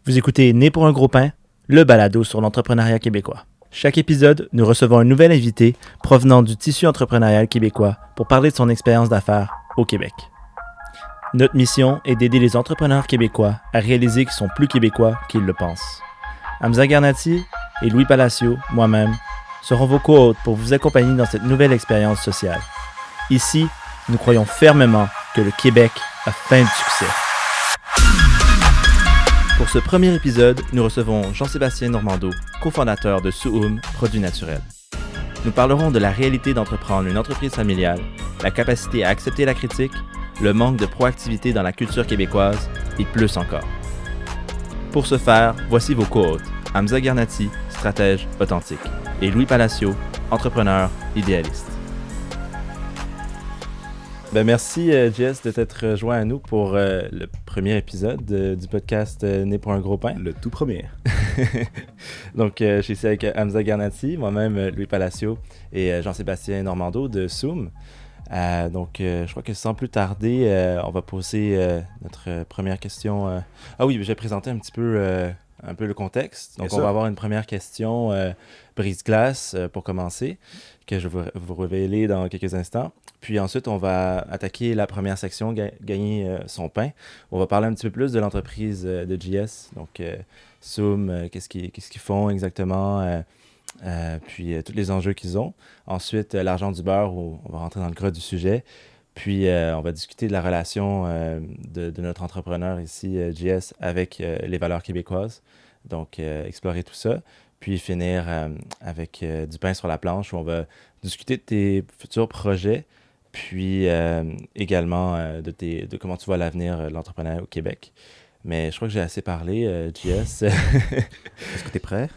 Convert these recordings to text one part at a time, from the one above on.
Vous écoutez Né pour un gros pain, le balado sur l'entrepreneuriat québécois. Chaque épisode, nous recevons un nouvel invité provenant du tissu entrepreneurial québécois pour parler de son expérience d'affaires au Québec. Notre mission est d'aider les entrepreneurs québécois à réaliser qu'ils sont plus québécois qu'ils le pensent. Hamza Garnati et Louis Palacio, moi-même, seront vos co-hôtes pour vous accompagner dans cette nouvelle expérience sociale. Ici, nous croyons fermement que le Québec a faim de succès. Pour ce premier épisode, nous recevons Jean-Sébastien Normando, cofondateur de Suum Produits Naturels. Nous parlerons de la réalité d'entreprendre une entreprise familiale, la capacité à accepter la critique, le manque de proactivité dans la culture québécoise et plus encore. Pour ce faire, voici vos co-hôtes, Hamza Garnati, stratège authentique, et Louis Palacio, entrepreneur idéaliste. Merci Jess de t'être rejoint à nous pour le premier épisode du podcast Né pour un gros pain. Le tout premier. Donc je suis ici avec Hamza Garnati, moi-même Louis Palacio et Jean-Sébastien Normando de Suum. Je crois que sans plus tarder, on va poser notre première question. Ah oui, je vais présenter un peu le contexte. Donc on va avoir une première question brise-glace pour commencer, que je vais vous révéler dans quelques instants. Puis ensuite, on va attaquer la première section, gagner son pain. On va parler un petit peu plus de l'entreprise de JS. Donc, Suum, qu'est-ce qu'ils font exactement, puis tous les enjeux qu'ils ont. Ensuite, l'argent du beurre, où on va rentrer dans le gras du sujet. Puis, on va discuter de la relation de notre entrepreneur ici, JS, avec les valeurs québécoises. Donc, explorer tout ça. Puis finir avec du pain sur la planche, où on va discuter de tes futurs projets. Puis également de comment tu vois l'avenir de l'entrepreneuriat au Québec. Mais je crois que j'ai assez parlé, JS. Est-ce que tu es prêt?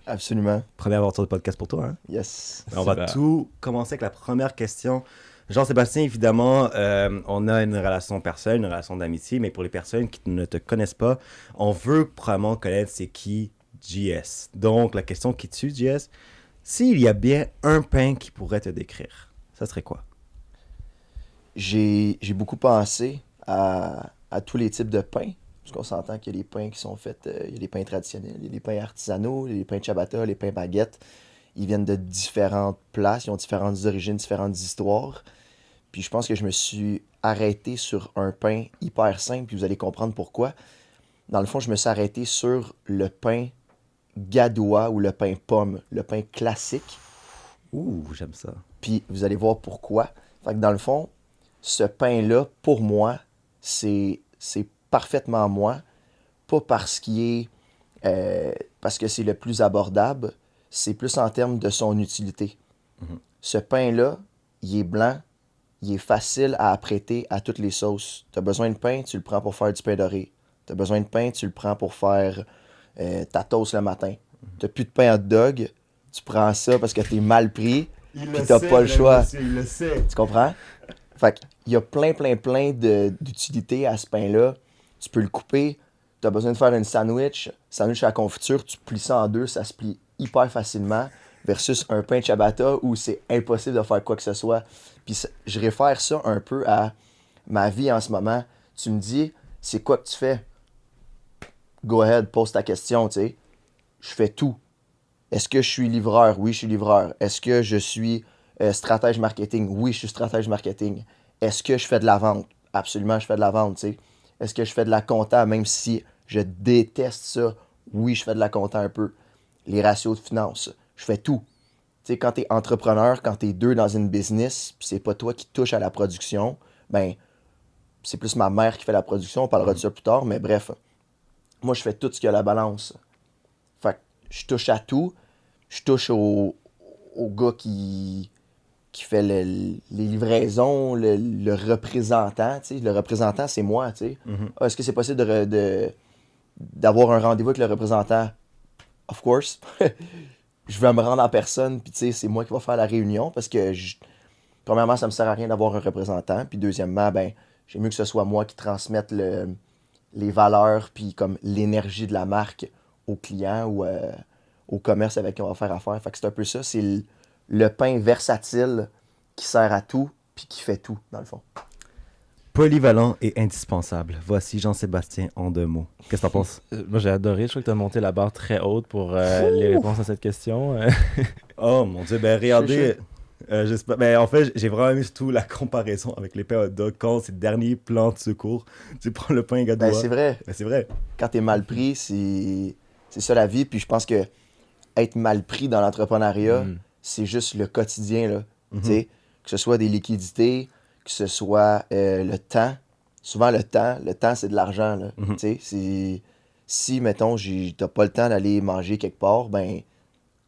Absolument. Première aventure de podcast pour toi, hein? Yes. On va tout commencer avec la première question. Jean-Sébastien, évidemment, on a une relation personnelle, une relation d'amitié, mais pour les personnes qui ne te connaissent pas, on veut probablement connaître c'est qui JS. Donc, la question qui tue, JS, s'il y a bien un pain qui pourrait te décrire, ça serait quoi? J'ai beaucoup pensé à tous les types de pains. Parce qu'on s'entend qu'il y a des pains qui sont faits, il y a des pains traditionnels, il y a des pains artisanaux, il y a des pains ciabatta, les pains baguettes. Ils viennent de différentes places, ils ont différentes origines, différentes histoires. Puis je pense que je me suis arrêté sur un pain hyper simple, puis vous allez comprendre pourquoi. Dans le fond, je me suis arrêté sur le pain gadois ou le pain pomme, le pain classique. Ouh, j'aime ça. Puis vous allez voir pourquoi. Fait que dans le fond, ce pain-là, pour moi, c'est parfaitement moi. Pas parce parce que c'est le plus abordable, c'est plus en termes de son utilité. Mm-hmm. Ce pain-là, il est blanc, il est facile à apprêter à toutes les sauces. Tu as besoin de pain, tu le prends pour faire du pain doré. Tu as besoin de pain, tu le prends pour faire ta toast le matin. Tu n'as plus de pain hot dog, tu prends ça parce que tu es mal pris, puis tu n'as pas le choix. Il le sait. Tu comprends? Fait qu'il y a plein d'utilités à ce pain-là. Tu peux le couper. Tu as besoin de faire une sandwich à la confiture, tu plies ça en deux, ça se plie hyper facilement, versus un pain ciabatta où c'est impossible de faire quoi que ce soit. Puis je réfère ça un peu à ma vie en ce moment. Tu me dis, c'est quoi que tu fais? Go ahead, pose ta question, tu sais. Je fais tout. Est-ce que je suis livreur? Oui, je suis livreur. Est-ce que je suis stratège marketing? Oui, je suis stratège marketing. Est-ce que je fais de la vente? Absolument, je fais de la vente, tu sais. Est-ce que je fais de la compta, même si je déteste ça? Oui, je fais de la compta un peu. Les ratios de finances, je fais tout. Tu sais, quand tu es entrepreneur, quand tu es deux dans une business, puis c'est pas toi qui touche à la production, ben c'est plus ma mère qui fait la production, on parlera de ça plus tard, mais bref. Moi, je fais tout ce qu'il y a à la balance. Fait que je touche à tout. Je touche au gars qui fait les livraisons, le représentant, tu sais. Le représentant, c'est moi, tu sais. Mm-hmm. Ah, est-ce que c'est possible d'avoir un rendez-vous avec le représentant? Of course. Je vais me rendre en personne, puis tu sais, c'est moi qui vais faire la réunion, parce que, premièrement, ça me sert à rien d'avoir un représentant, puis deuxièmement, ben, j'aime mieux que ce soit moi qui transmette les valeurs, puis comme l'énergie de la marque au client ou au commerce avec qui on va faire affaire. Fait que c'est un peu ça, c'est le pain versatile qui sert à tout, puis qui fait tout, dans le fond. Polyvalent et indispensable. Voici Jean-Sébastien en 2 mots. Qu'est-ce que t'en penses? Moi, j'ai adoré. Je trouve que tu as monté la barre très haute pour les réponses à cette question. Oh mon Dieu, ben regardez. J'espère. Ben, en fait, j'ai vraiment aimé surtout la comparaison avec les pains hot dog quand c'est le dernier plan de secours. Tu prends le pain gadois. Ben, c'est vrai. Ben, c'est vrai. Quand t'es mal pris, c'est ça la vie. Puis je pense que être mal pris dans l'entrepreneuriat, c'est juste le quotidien, là. Tu sais, que ce soit des liquidités, que ce soit le temps. Souvent, le temps, c'est de l'argent, là. Tu sais, si, mettons, t'as pas le temps d'aller manger quelque part, ben,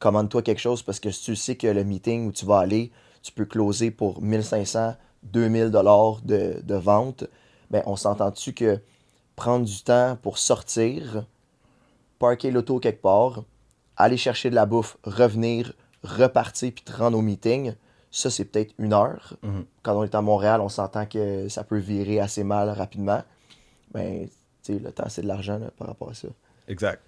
commande-toi quelque chose parce que si tu sais que le meeting où tu vas aller, tu peux closer pour 1500, 2000 dollars de vente, ben, on s'entend-tu que prendre du temps pour sortir, parker l'auto quelque part, aller chercher de la bouffe, revenir, repartir puis te rendre au meeting, ça, c'est peut-être 1 heure. Quand on est à Montréal, on s'entend que ça peut virer assez mal rapidement. Ben, tu sais, le temps, c'est de l'argent là, par rapport à ça. Exact.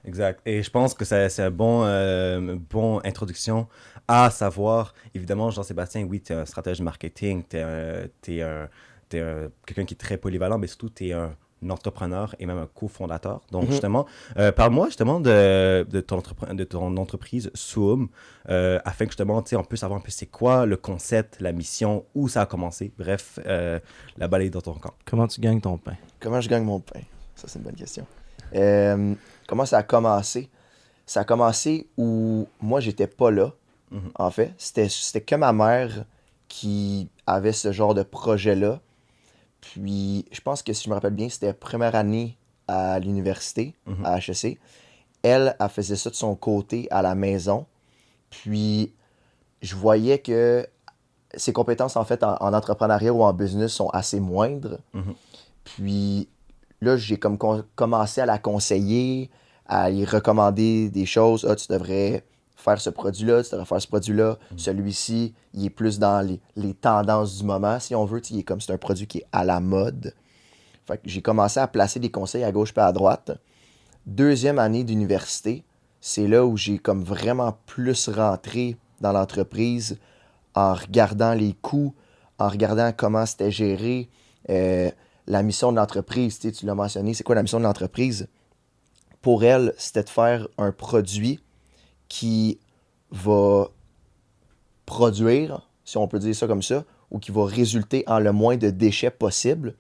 Exact. Et je pense que c'est un bon introduction à savoir, évidemment, Jean-Sébastien, oui, tu es un stratège marketing, tu es quelqu'un qui est très polyvalent, mais surtout, tu es un entrepreneur et même un cofondateur. Donc, justement, parle-moi justement de ton entreprise Soum, afin que justement, on puisse savoir un peu c'est quoi le concept, la mission, où ça a commencé. Bref, la balle est dans ton camp. Comment tu gagnes ton pain? Comment je gagne mon pain? Ça, c'est une bonne question. Comment ça a commencé? Ça a commencé où moi, j'étais pas là, en fait. C'était que ma mère qui avait ce genre de projet-là. Puis, je pense que si je me rappelle bien, c'était première année à l'université, à HEC. Elle faisait ça de son côté à la maison. Puis, je voyais que ses compétences, en fait, en entrepreneuriat ou en business sont assez moindres. Puis, là, j'ai comme commencé à la conseiller, à lui recommander des choses. Ah, tu devrais faire ce produit-là, tu devrais faire ce produit-là. Celui-ci, il est plus dans les tendances du moment, si on veut. C'est un produit qui est à la mode. Fait que j'ai commencé à placer des conseils à gauche et à droite. 2e année d'université, c'est là où j'ai comme vraiment plus rentré dans l'entreprise en regardant les coûts, en regardant comment c'était géré, la mission de l'entreprise. Tu l'as mentionné, c'est quoi la mission de l'entreprise? Pour elle, c'était de faire un produit qui va produire, si on peut dire ça comme ça, ou qui va résulter en le moins de déchets possible,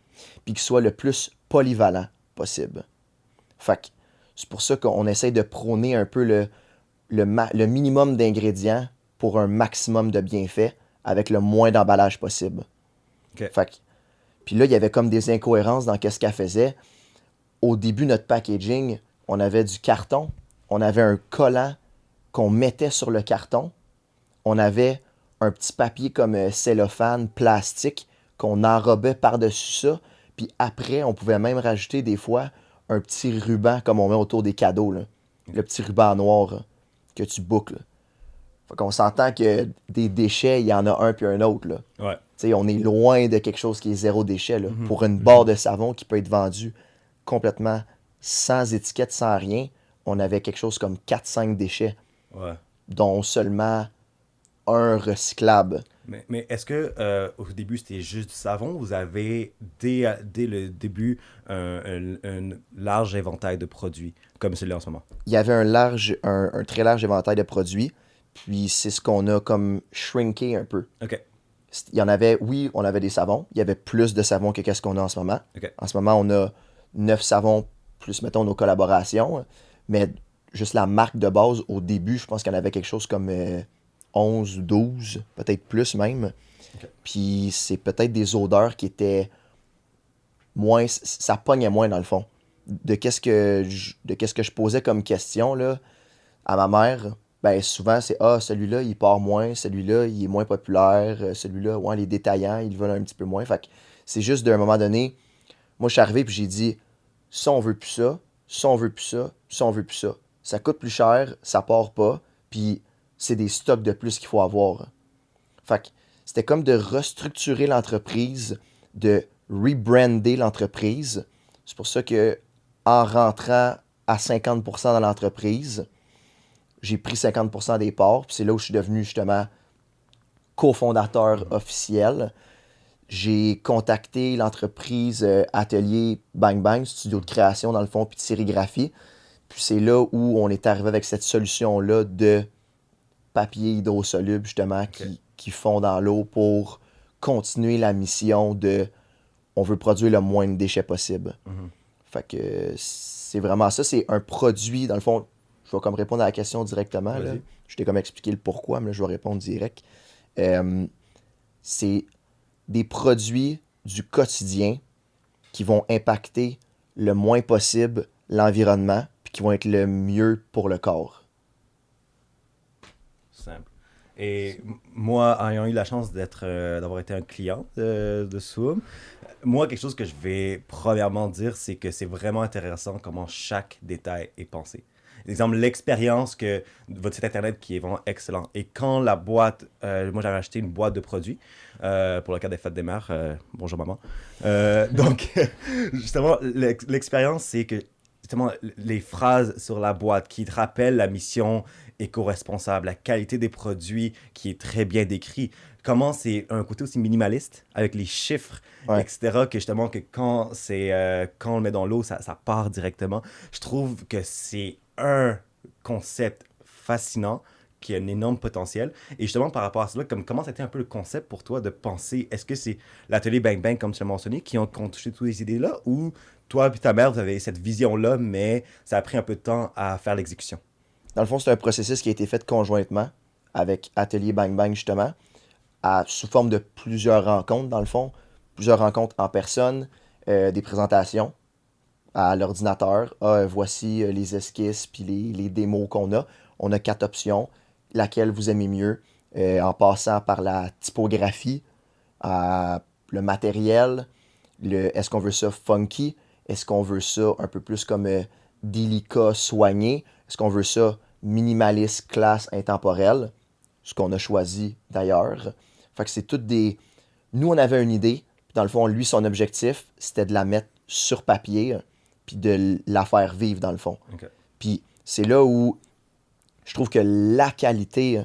puis qui soit le plus polyvalent possible. Fait que c'est pour ça qu'on essaie de prôner un peu le minimum d'ingrédients pour un maximum de bienfaits avec le moins d'emballage possible. Okay. Fait que, puis là, il y avait comme des incohérences dans ce qu'elle faisait. Au début, notre packaging, on avait du carton, on avait un collant qu'on mettait sur le carton, on avait un petit papier comme cellophane, plastique, qu'on enrobait par-dessus ça, puis après, on pouvait même rajouter des fois un petit ruban comme on met autour des cadeaux, là. Le petit ruban noir là, que tu boucles. Fait qu'on s'entend que des déchets, il y en a un puis un autre. Là. Ouais. T'sais, on est loin de quelque chose qui est 0 déchet. Là. Pour une barre de savon qui peut être vendue complètement sans étiquette, sans rien, on avait quelque chose comme 4-5 déchets, dont seulement un recyclable. Mais est-ce que au début c'était juste du savon? Vous avez dès le début un large éventail de produits comme celui-là en ce moment? Il y avait un très large éventail de produits, puis c'est ce qu'on a comme shrinké un peu. OK. Il y en avait, oui, on avait des savons. Il y avait plus de savons que qu'est-ce qu'on a en ce moment. Okay. En ce moment, on a 9 savons plus, mettons, nos collaborations. Mais juste la marque de base, au début, je pense qu'il y en avait quelque chose comme 11 ou 12, peut-être plus même. Okay. Puis c'est peut-être des odeurs qui étaient moins... Ça pognait moins, dans le fond. De qu'est-ce que je posais comme question là, à ma mère... Ben souvent, c'est « Ah, celui-là, il part moins, celui-là, il est moins populaire, celui-là, ouais, les détaillants, ils veulent un petit peu moins. » Fait que c'est juste d'un moment donné, moi, je suis arrivé puis j'ai dit « Ça, on veut plus ça, ça, on veut plus ça, ça, on veut plus ça. Ça coûte plus cher, ça part pas, puis c'est des stocks de plus qu'il faut avoir. » Fait que c'était comme de restructurer l'entreprise, de rebrander l'entreprise. C'est pour ça que en rentrant à 50% dans l'entreprise, j'ai pris 50% des parts, puis c'est là où je suis devenu justement cofondateur officiel. j'ai contacté l'entreprise Atelier Bang Bang, studio de création dans le fond, puis de sérigraphie. Puis c'est là où on est arrivé avec cette solution-là de papier hydrosoluble, justement, qui fond dans l'eau pour continuer la mission de on veut produire le moins de déchets possible. Fait que c'est vraiment ça. C'est un produit, dans le fond, je vais comme répondre à la question directement. Là. Je t'ai comme expliqué le pourquoi, mais là, je vais répondre direct. C'est des produits du quotidien qui vont impacter le moins possible l'environnement puis qui vont être le mieux pour le corps. Simple. Et moi, ayant eu la chance d'avoir été un client de Swoom, moi, quelque chose que je vais premièrement dire, c'est que c'est vraiment intéressant comment chaque détail est pensé. Exemple, l'expérience que votre site internet qui est vraiment excellent. Et quand la boîte, moi j'avais acheté une boîte de produits pour le cas des fêtes des mères. Bonjour maman. Donc, justement, l'expérience, c'est que justement les phrases sur la boîte qui te rappellent la mission éco-responsable, la qualité des produits qui est très bien décrit. Comment c'est un côté aussi minimaliste avec les chiffres, etc. Que justement, que quand on le met dans l'eau, ça part directement. Je trouve que c'est un concept fascinant qui a un énorme potentiel. Et justement, par rapport à cela, comment ça a été un peu le concept pour toi de penser, est-ce que c'est l'atelier Bang Bang, comme tu l'as mentionné, qui ont touché toutes ces idées-là, ou toi et ta mère, vous avez cette vision-là, mais ça a pris un peu de temps à faire l'exécution? Dans le fond, c'est un processus qui a été fait conjointement avec Atelier Bang Bang, justement, sous forme de plusieurs rencontres, dans le fond. Plusieurs rencontres en personne, des présentations à l'ordinateur. Voici les esquisses puis les démos qu'on a. On a 4 options. Laquelle vous aimez mieux, en passant par la typographie, le matériel, est-ce qu'on veut ça funky, est-ce qu'on veut ça un peu plus comme délicat, soigné, est-ce qu'on veut ça minimaliste, classe, intemporel, ce qu'on a choisi d'ailleurs. Fait que c'est toutes des... Nous, on avait une idée, puis dans le fond, lui, son objectif, c'était de la mettre sur papier, puis de la faire vivre, dans le fond. Puis c'est là où je trouve que la qualité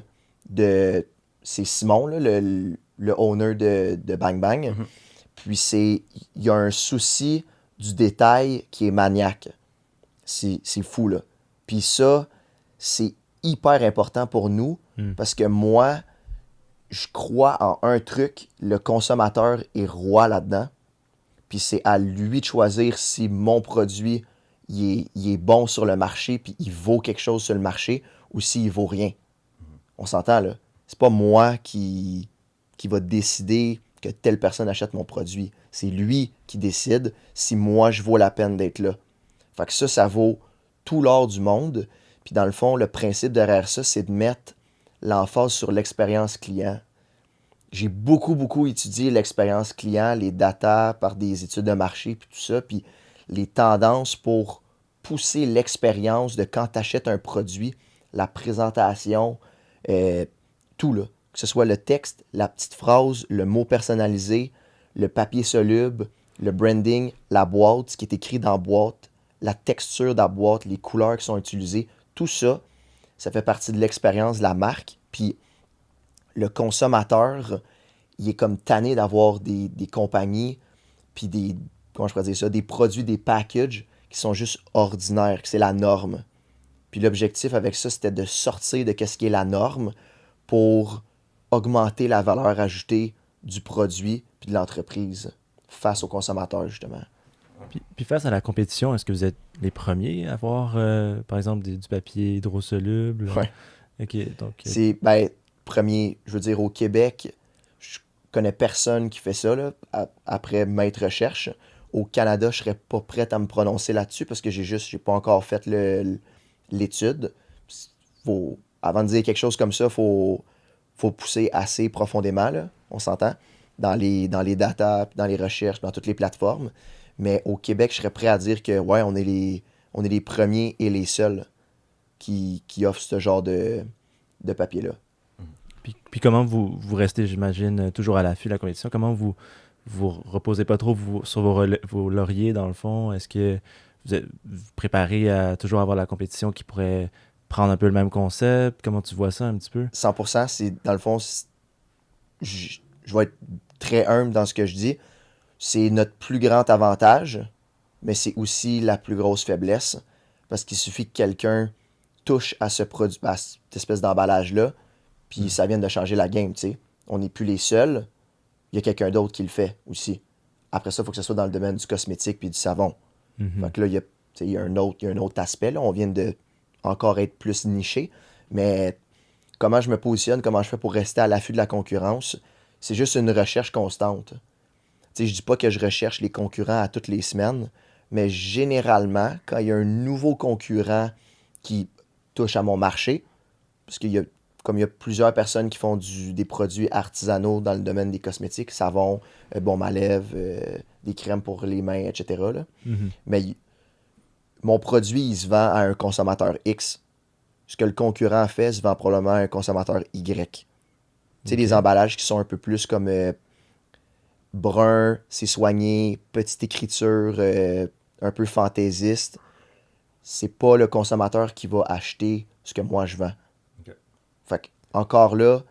de... C'est Simon, là, le owner de Bang Bang. Puis il y a un souci du détail qui est maniaque. C'est fou, là. Puis ça, c'est hyper important pour nous, parce que moi, je crois en un truc, le consommateur est roi là-dedans. Puis c'est à lui de choisir si mon produit il est bon sur le marché, puis il vaut quelque chose sur le marché, ou s'il vaut rien. On s'entend, là. C'est pas moi qui va décider que telle personne achète mon produit. C'est lui qui décide si moi, je vaux la peine d'être là. Fait que ça vaut tout l'or du monde. Puis dans le fond, le principe derrière ça, c'est de mettre l'emphase sur l'expérience client. J'ai beaucoup étudié l'expérience client, les data par des études de marché, puis tout ça, puis les tendances pour pousser l'expérience de quand tu achètes un produit, la présentation, tout là. Que ce soit le texte, la petite phrase, le mot personnalisé, le papier soluble, le branding, la boîte, ce qui est écrit dans la boîte, la texture de la boîte, les couleurs qui sont utilisées, tout ça, ça fait partie de l'expérience de la marque. Puis le consommateur, il est comme tanné d'avoir des compagnies, puis comment je pourrais dire ça, des produits, des packages qui sont juste ordinaires, que c'est la norme. Puis l'objectif avec ça, c'était de sortir de ce qui est la norme pour augmenter la valeur ajoutée du produit puis de l'entreprise face au consommateur, justement. Puis face à la compétition, est-ce que vous êtes les premiers à avoir, par exemple, du papier hydrosoluble? Ouais. OK, donc... C'est, premier, je veux dire, au Québec, je connais personne qui fait ça, là, après m'être recherche. Au Canada, je serais pas prêt à me prononcer là-dessus parce que j'ai pas encore fait l'étude. Avant de dire quelque chose comme ça, faut pousser assez profondément, là, on s'entend, dans les datas, dans les recherches, dans toutes les plateformes. Mais au Québec, je serais prêt à dire que ouais, on est les premiers et les seuls qui offrent ce genre de papier-là. Puis comment vous restez, j'imagine, toujours à l'affût de la compétition? Comment vous reposez pas trop sur vos lauriers, dans le fond? Est-ce que vous préparez à toujours avoir la compétition qui pourrait prendre un peu le même concept? Comment tu vois ça un petit peu? 100%, c'est dans le fond, je vais être très humble dans ce que je dis, c'est notre plus grand avantage, mais c'est aussi la plus grosse faiblesse. Parce qu'il suffit que quelqu'un touche à ce produit, à cette espèce d'emballage-là, puis ça vient de changer la game, tu sais. On n'est plus les seuls, il y a quelqu'un d'autre qui le fait aussi. Après ça, il faut que ce soit dans le domaine du cosmétique puis du savon. Fait que là, il y a un autre aspect, là. On vient de encore être plus niché, mais comment je me positionne, comment je fais pour rester à l'affût de la concurrence, c'est juste une recherche constante. Tu sais, je dis pas que je recherche les concurrents à toutes les semaines, mais généralement, quand il y a un nouveau concurrent qui touche à mon marché, parce qu'il y a, comme il y a plusieurs personnes qui font des produits artisanaux dans le domaine des cosmétiques, savon, baume à lèvres, des crèmes pour les mains, etc. Là. Mais mon produit, il se vend à un consommateur X. Ce que le concurrent fait se vend probablement à un consommateur Y. Tu sais, des emballages qui sont un peu plus comme brun, c'est soigné, petite écriture, un peu fantaisiste. C'est pas le consommateur qui va acheter ce que moi je vends. Ok. Fait que, encore là,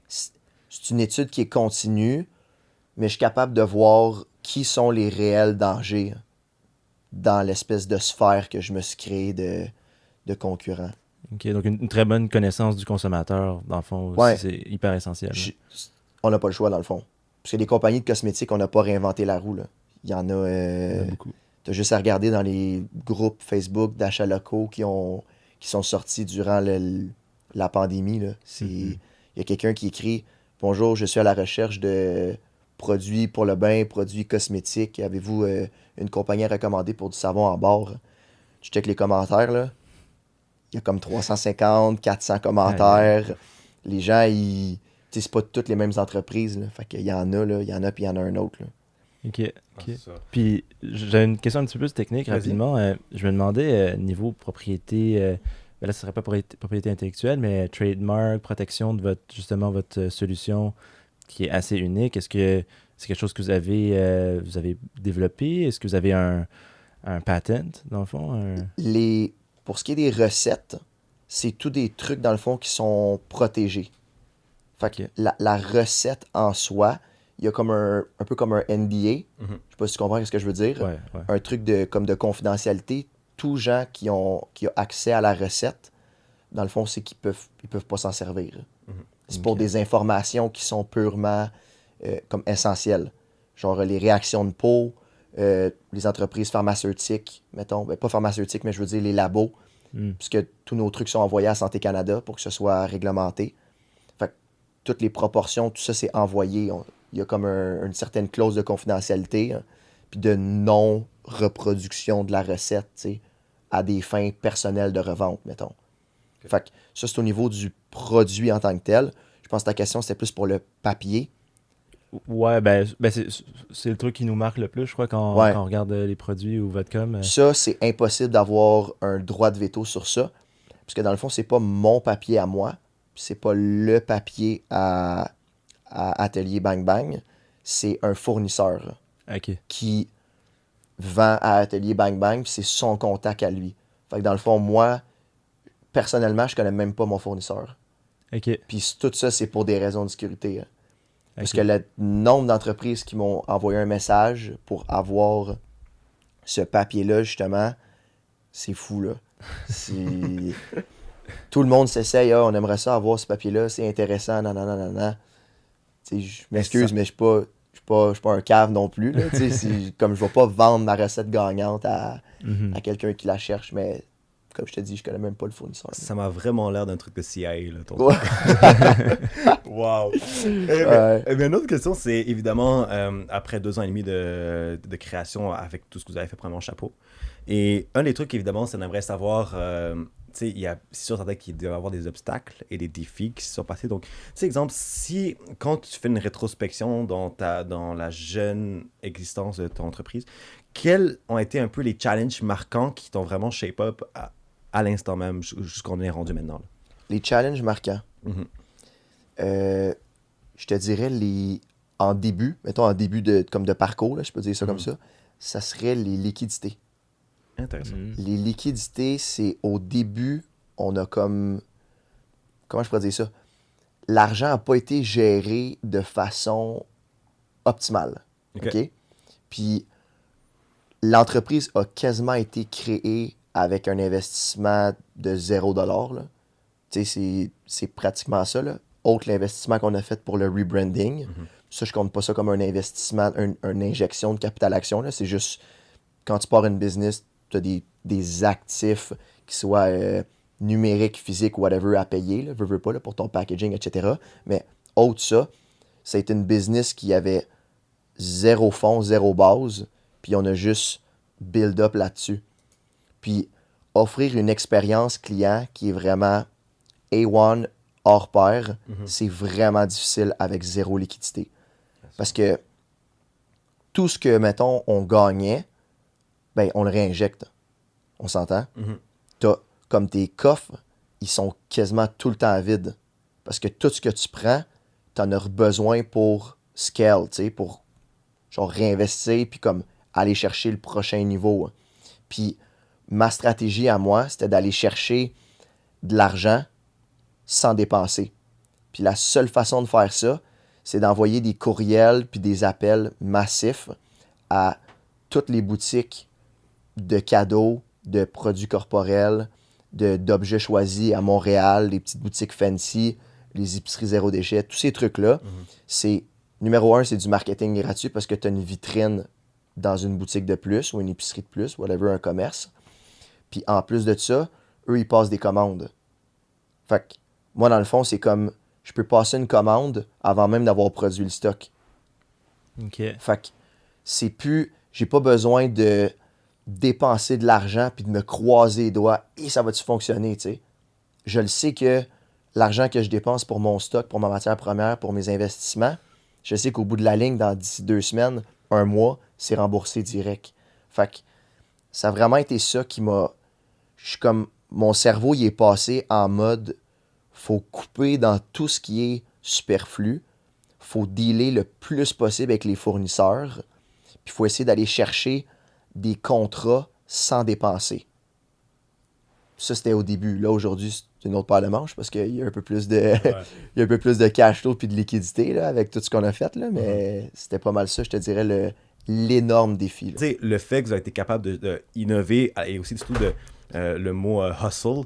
c'est une étude qui est continue, mais je suis capable de voir qui sont les réels dangers dans l'espèce de sphère que je me suis créée de concurrents. OK, donc une très bonne connaissance du consommateur, dans le fond, aussi, Ouais. c'est hyper essentiel. Là. On n'a pas le choix, dans le fond. Parce que les compagnies de cosmétiques, on n'a pas réinventé la roue. Là. Il y en a... Il y en a beaucoup. T'as juste à regarder dans les groupes Facebook d'achats locaux qui sont sortis durant la pandémie. Là. Il y a quelqu'un qui écrit « Bonjour, je suis à la recherche de produits pour le bain, produits cosmétiques. Avez-vous une compagnie à recommander pour du savon en barre? » Tu check les commentaires, là. Il y a comme 350, 400 commentaires. Les gens, tu sais, c'est pas toutes les mêmes entreprises. Là. Fait qu'il y en a, là, il y en a, puis il y en a un autre. Là. OK. C'est ça. Puis j'ai une question un petit peu plus technique, Vas-y. rapidement. Je me demandais, niveau propriété, ben là, ce serait pas propriété intellectuelle, mais trademark, protection de votre solution qui est assez unique. Est-ce que c'est quelque chose que vous avez développé? Est-ce que vous avez un patent, dans le fond? Pour ce qui est des recettes, c'est tous des trucs, dans le fond, qui sont protégés. Fait que la recette en soi, il y a comme un peu comme un NDA. Je sais pas si tu comprends ce que je veux dire. Ouais. Un truc comme de confidentialité. Tous gens qui ont accès à la recette, dans le fond, c'est qu'ils peuvent pas s'en servir. C'est pour des informations qui sont purement comme essentielles. Genre les réactions de peau, les entreprises pharmaceutiques, mettons, ben, pas pharmaceutiques, mais je veux dire les labos, puisque tous nos trucs sont envoyés à Santé Canada pour que ce soit réglementé. Fait que toutes les proportions, tout ça, c'est envoyé. Il y a comme une certaine clause de confidentialité, hein, puis de non-reproduction de la recette, tu sais, à des fins personnelles de revente, mettons. Okay. Fait que ça, c'est au niveau du produit en tant que tel. Je pense que ta question, c'était plus pour le papier. Ouais, ben c'est le truc qui nous marque le plus, je crois, quand on regarde les produits ou votre com. Ça, c'est impossible d'avoir un droit de veto sur ça. Parce que dans le fond, c'est pas mon papier à moi. C'est pas le papier à Atelier Bang Bang. C'est un fournisseur qui vend à Atelier Bang Bang, puis c'est son contact à lui. Fait que dans le fond, moi, personnellement, je connais même pas mon fournisseur. Puis tout ça, c'est pour des raisons de sécurité. Hein. Parce que le nombre d'entreprises qui m'ont envoyé un message pour avoir ce papier-là, justement, c'est fou, là. Tout le monde s'essaye, on aimerait ça avoir ce papier-là, c'est intéressant, nanana. Je m'excuse, mais je suis pas un cave non plus. Là, comme je vais pas vendre ma recette gagnante à quelqu'un qui la cherche, mais comme je te dis, je connais même pas le fournisseur. Ça m'a vraiment l'air d'un truc de CIA, là, ton ouais. Wow! Mais une autre question, c'est évidemment, après 2 ans et demi de création avec tout ce que vous avez fait, vraiment chapeau. Et un des trucs, évidemment, c'est qu'on aimerait savoir, c'est sûr certain qu'il doit y avoir des obstacles et des défis qui se sont passés. Donc, tu sais, exemple, si, quand tu fais une rétrospection dans la jeune existence de ton entreprise, quels ont été un peu les challenges marquants qui t'ont vraiment shape up à l'instant même, jusqu'on est rendu maintenant? Là? Les challenges marquants. Je te dirais en début de parcours, là, je peux dire ça comme ça serait les liquidités. Intéressant. Les liquidités, c'est au début, on a comme... Comment je pourrais dire ça? l'argent n'a pas été géré de façon optimale. OK? Puis l'entreprise a quasiment été créée avec un investissement de 0$. Là. Tu sais, c'est pratiquement ça. Là. Autre l'investissement qu'on a fait pour le rebranding. Ça, je compte pas ça comme un investissement, une injection de capital action. Là. C'est juste, quand tu pars une business, tu as des actifs qui soient numériques, physiques, whatever, à payer. Là, veux pas, là, pour ton packaging, etc. Mais autre ça a été une business qui avait zéro fond, zéro base, puis on a juste build up là-dessus. Puis offrir une expérience client qui est vraiment A1 hors pair, c'est vraiment difficile avec zéro liquidité. Parce que tout ce que, mettons, on gagnait, ben, on le réinjecte. On s'entend? T'as, comme tes coffres, ils sont quasiment tout le temps vides. Parce que tout ce que tu prends, t'en as besoin pour scale, tu sais, pour genre réinvestir, puis comme aller chercher le prochain niveau. Puis ma stratégie à moi, c'était d'aller chercher de l'argent sans dépenser. Puis la seule façon de faire ça, c'est d'envoyer des courriels puis des appels massifs à toutes les boutiques de cadeaux, de produits corporels, d'objets choisis à Montréal, les petites boutiques fancy, les épiceries zéro déchet, tous ces trucs-là. C'est, numéro un, c'est du marketing gratuit parce que tu as une vitrine dans une boutique de plus ou une épicerie de plus, whatever, un commerce. Puis en plus de ça, eux, ils passent des commandes. Fait que moi, dans le fond, c'est comme je peux passer une commande avant même d'avoir produit le stock. OK. Fait que c'est plus, j'ai pas besoin de dépenser de l'argent puis de me croiser les doigts et ça va-tu fonctionner, tu sais. Je le sais que l'argent que je dépense pour mon stock, pour ma matière première, pour mes investissements, je sais qu'au bout de la ligne, d'ici 2 semaines, 1 mois, c'est remboursé direct. Fait que ça a vraiment été ça qui m'a... Je suis comme... Mon cerveau, il est passé en mode... Faut couper dans tout ce qui est superflu. Faut dealer le plus possible avec les fournisseurs. Puis il faut essayer d'aller chercher des contrats sans dépenser. Ça, c'était au début. Là, aujourd'hui, c'est une autre paire de manches parce qu'il y a un peu plus de, il y a un peu plus de cash flow puis de liquidité là, avec tout ce qu'on a fait. Là, mais c'était pas mal ça, je te dirais, l'énorme défi. Tu sais, le fait que vous avez été capable de innover et aussi surtout le mot hustle,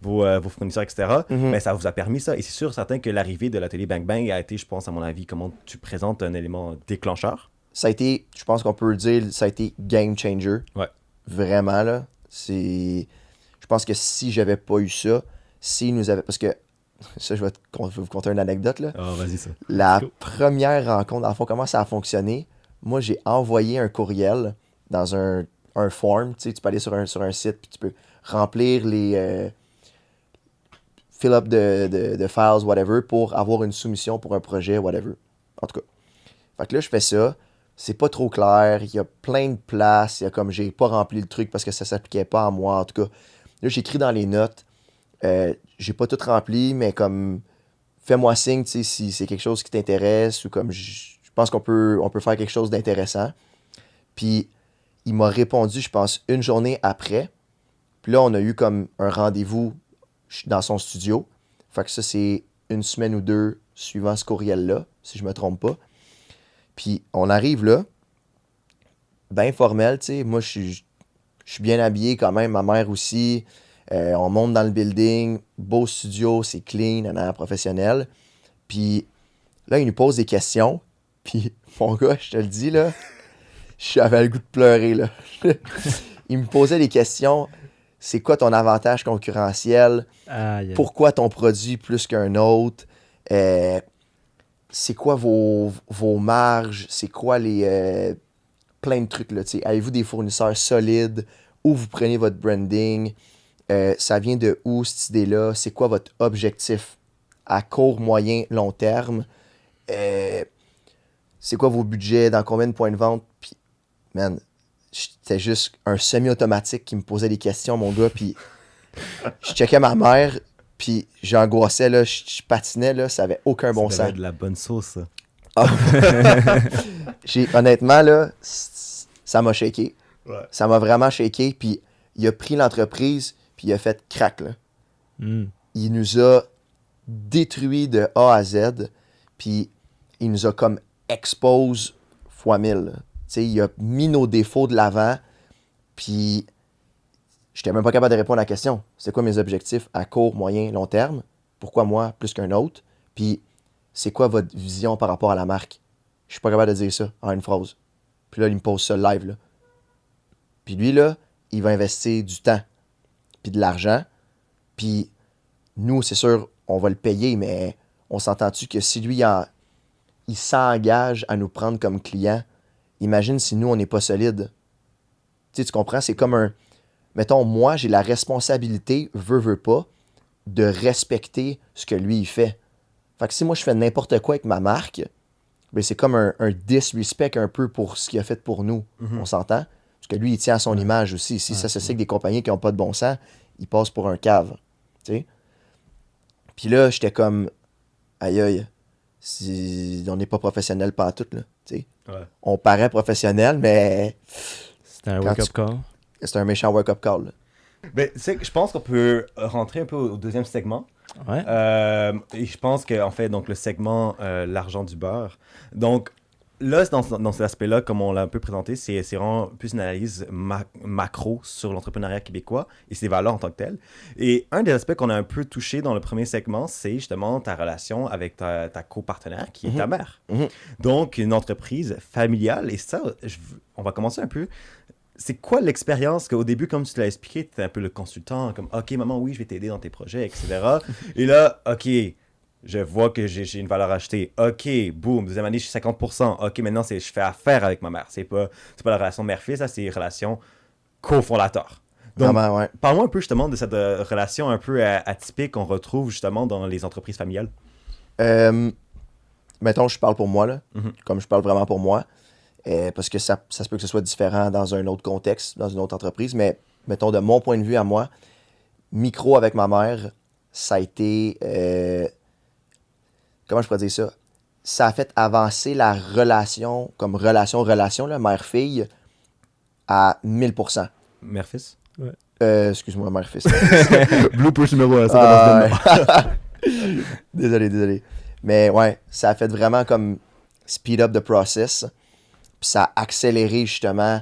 vos fournisseurs, etc., mais ça vous a permis ça. Et c'est sûr, certain que l'arrivée de l'atelier Bang Bang a été, je pense, à mon avis, comment tu présentes un élément déclencheur. Ça a été, je pense qu'on peut le dire, ça a été game changer. Ouais. Vraiment, là. Je pense que si j'avais pas eu ça, s'ils nous avaient... Parce que, ça, je vais vous conter une anecdote, là. Ah, vas-y, ça. La première rencontre, dans le fond, comment ça a fonctionné? Moi, j'ai envoyé un courriel dans un form. Tu sais, tu peux aller sur un site, puis tu peux remplir les... fill up de files, whatever, pour avoir une soumission pour un projet, whatever. En tout cas. Fait que là, je fais ça. C'est pas trop clair. Il y a plein de places. Il y a comme j'ai pas rempli le truc parce que ça s'appliquait pas à moi. En tout cas, là, j'écris dans les notes. J'ai pas tout rempli, mais comme fais-moi signe, tu sais, si c'est quelque chose qui t'intéresse ou comme je pense qu'on peut faire quelque chose d'intéressant. Puis il m'a répondu, je pense, une journée après. Puis là, on a eu comme un rendez-vous dans son studio. Fait que ça, c'est 1 semaine ou 2 suivant ce courriel-là, si je me trompe pas. Puis on arrive là, bien formel, tu sais. Moi, je suis bien habillé quand même, ma mère aussi. On monte dans le building, beau studio, c'est clean, un air professionnel. Puis là, il nous pose des questions. Puis mon gars, je te le dis, là, j'avais le goût de pleurer, là. Il me posait des questions. C'est quoi ton avantage concurrentiel? Pourquoi ton produit plus qu'un autre? C'est quoi vos marges? C'est quoi les... plein de trucs, là, tu sais. Avez-vous des fournisseurs solides? Où vous prenez votre branding? Ça vient de où, cette idée-là? C'est quoi votre objectif à court, moyen, long terme? C'est quoi vos budgets? Dans combien de points de vente? Puis, man, c'était juste un semi-automatique qui me posait des questions, mon gars, puis je checkais ma mère, puis j'angoissais, là, je patinais, là, ça avait aucun bon sens. Ça devait être de la bonne sauce, ça. Ah. Honnêtement, là, ça m'a shaké. Ouais. Ça m'a vraiment shaké, puis il a pris l'entreprise, puis il a fait crack, là. Il nous a détruit de A à Z, puis il nous a comme expose fois 1000. Tu sais, il a mis nos défauts de l'avant, puis j'étais même pas capable de répondre à la question. C'est quoi mes objectifs à court, moyen, long terme? Pourquoi moi plus qu'un autre? Puis c'est quoi votre vision par rapport à la marque? Je suis pas capable de dire ça en une phrase. Puis là, il me pose ça live, là. Puis lui, là, il va investir du temps, puis de l'argent, puis nous, c'est sûr, on va le payer, mais on s'entend-tu que si lui, il s'engage à nous prendre comme client, imagine si nous, on n'est pas solide. Tu sais, tu comprends? C'est comme un... Mettons, moi, j'ai la responsabilité, veux pas, de respecter ce que lui, il fait. Fait que si moi, je fais n'importe quoi avec ma marque, ben c'est comme un disrespect un peu pour ce qu'il a fait pour nous. On s'entend? Parce que lui, il tient à son image aussi. Si ça se sait que des compagnies qui n'ont pas de bon sens, ils passent pour un cave. Tu sais? Puis là, j'étais comme, aïe aïe, on n'est pas professionnel pantoute, là. Tu sais? Ouais. On paraît professionnel, mais C'était un Quand wake-up tu- call. c'est un méchant wake-up call, là. Ben, tu sais, je pense qu'on peut rentrer un peu au deuxième segment. Ouais. Et je pense qu'en fait, donc, le segment l'argent du beurre. Donc, là, dans cet aspect-là, comme on l'a un peu présenté, c'est vraiment plus une analyse macro sur l'entrepreneuriat québécois et ses valeurs en tant que telles. Et un des aspects qu'on a un peu touché dans le premier segment, c'est justement ta relation avec ta copartenaire, qui est ta mère. Donc, une entreprise familiale. Et ça, on va commencer un peu. C'est quoi l'expérience qu'au début, comme tu te l'as expliqué, tu étais un peu le consultant, comme « Ok, maman, oui, je vais t'aider dans tes projets, etc. » Et là, « Ok, je vois que j'ai une valeur ajoutée. Ok, boum, deuxième année, je suis 50%. Ok, maintenant, je fais affaire avec ma mère. C'est pas la relation mère-fils, là, c'est une relation cofondateur. » Donc, Vraiment, ouais. parle-moi un peu justement de cette relation un peu atypique qu'on retrouve justement dans les entreprises familiales. Mettons, je parle pour moi, là. Mhm. Comme je parle vraiment pour moi. Parce que ça se peut que ce soit différent dans un autre contexte, dans une autre entreprise. Mais mettons, de mon point de vue à moi, micro avec ma mère, ça a été... comment je pourrais dire ça? Ça a fait avancer la relation, comme relation, là, mère-fille, à 1000%. Mère-fils? Excuse-moi, mère-fils. Bloopers numéro 1, Désolé. Mais ouais, ça a fait vraiment comme speed up the process. Puis ça a accéléré justement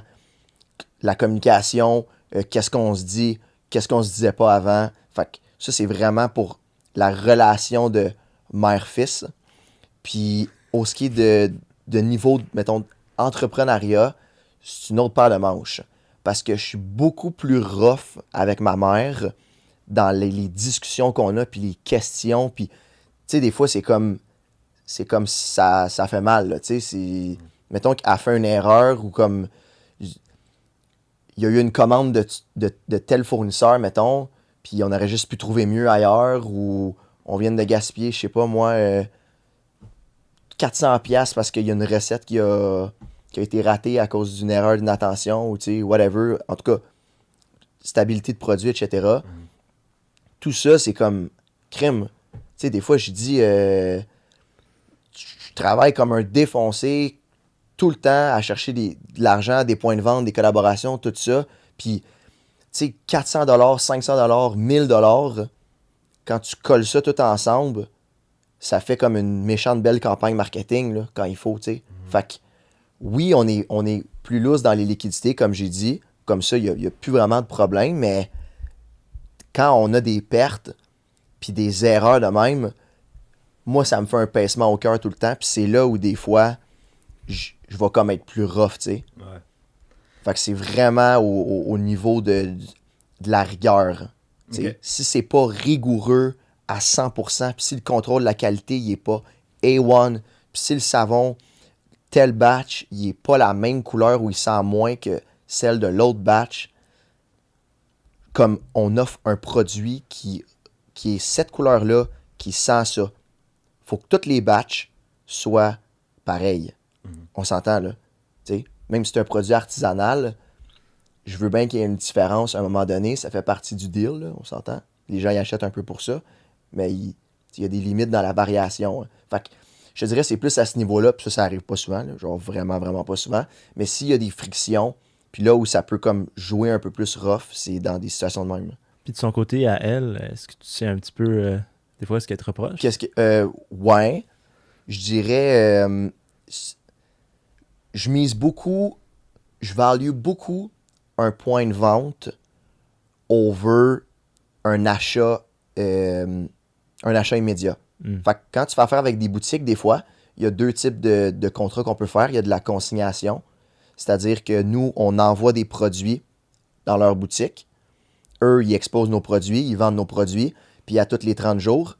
la communication, qu'est-ce qu'on se dit, qu'est-ce qu'on se disait pas avant. Fait que ça, c'est vraiment pour la relation de mère-fils. Puis au ski de niveau, mettons, entrepreneuriat, c'est une autre paire de manches. Parce que je suis beaucoup plus rough avec ma mère dans les discussions qu'on a, puis les questions. Puis, tu sais, des fois, c'est comme ça fait mal, là, tu sais. Mettons qu'elle fait une erreur ou comme il y a eu une commande de tel fournisseur, mettons, puis on aurait juste pu trouver mieux ailleurs ou on vient de gaspiller, je sais pas moi, 400$ parce qu'il y a une recette qui a été ratée à cause d'une erreur d'inattention ou tu sais, whatever. En tout cas, stabilité de produit, etc. Tout ça, c'est comme crime. Tu sais, des fois, je dis, je travaille comme un défoncé tout le temps à chercher de l'argent, des points de vente, des collaborations, tout ça. Puis, tu sais, 400$, 500$, 1000$, quand tu colles ça tout ensemble, ça fait comme une méchante belle campagne marketing, là, quand il faut, tu sais. Fait que, oui, on est plus lousse dans les liquidités, comme j'ai dit. Comme ça, il n'y a plus vraiment de problème, mais quand on a des pertes puis des erreurs de même, moi, ça me fait un pincement au cœur tout le temps. Puis c'est là où, des fois, je vais comme être plus rough, tu sais. Ouais. Fait que c'est vraiment au niveau de la rigueur. Tu sais. Ok. Si c'est pas rigoureux à 100%, puis si le contrôle de la qualité, il est pas A1, puis si le savon, tel batch, il est pas la même couleur ou il sent moins que celle de l'autre batch, comme on offre un produit qui est cette couleur-là, qui sent ça. Faut que toutes les batchs soient pareils. On s'entend, là. T'sais, même si c'est un produit artisanal, je veux bien qu'il y ait une différence à un moment donné. Ça fait partie du deal, là, on s'entend. Les gens y achètent un peu pour ça, mais il y a des limites dans la variation. Hein. Fait que je te dirais c'est plus à ce niveau-là, puis ça arrive pas souvent, là, genre vraiment, vraiment pas souvent. Mais s'il y a des frictions, puis là où ça peut comme jouer un peu plus rough, c'est dans des situations de même. Là. Puis de son côté, à elle, est-ce que tu sais un petit peu Des fois, ce qu'elle te reproche? Ouais, je dirais, je mise beaucoup, je value beaucoup un point de vente over un achat, un achat immédiat. Fait que quand tu fais affaire avec des boutiques, des fois, il y a deux types de contrats qu'on peut faire. Il y a de la consignation, c'est-à-dire que nous, on envoie des produits dans leur boutique. Eux, ils exposent nos produits, ils vendent nos produits, puis à tous les 30 jours,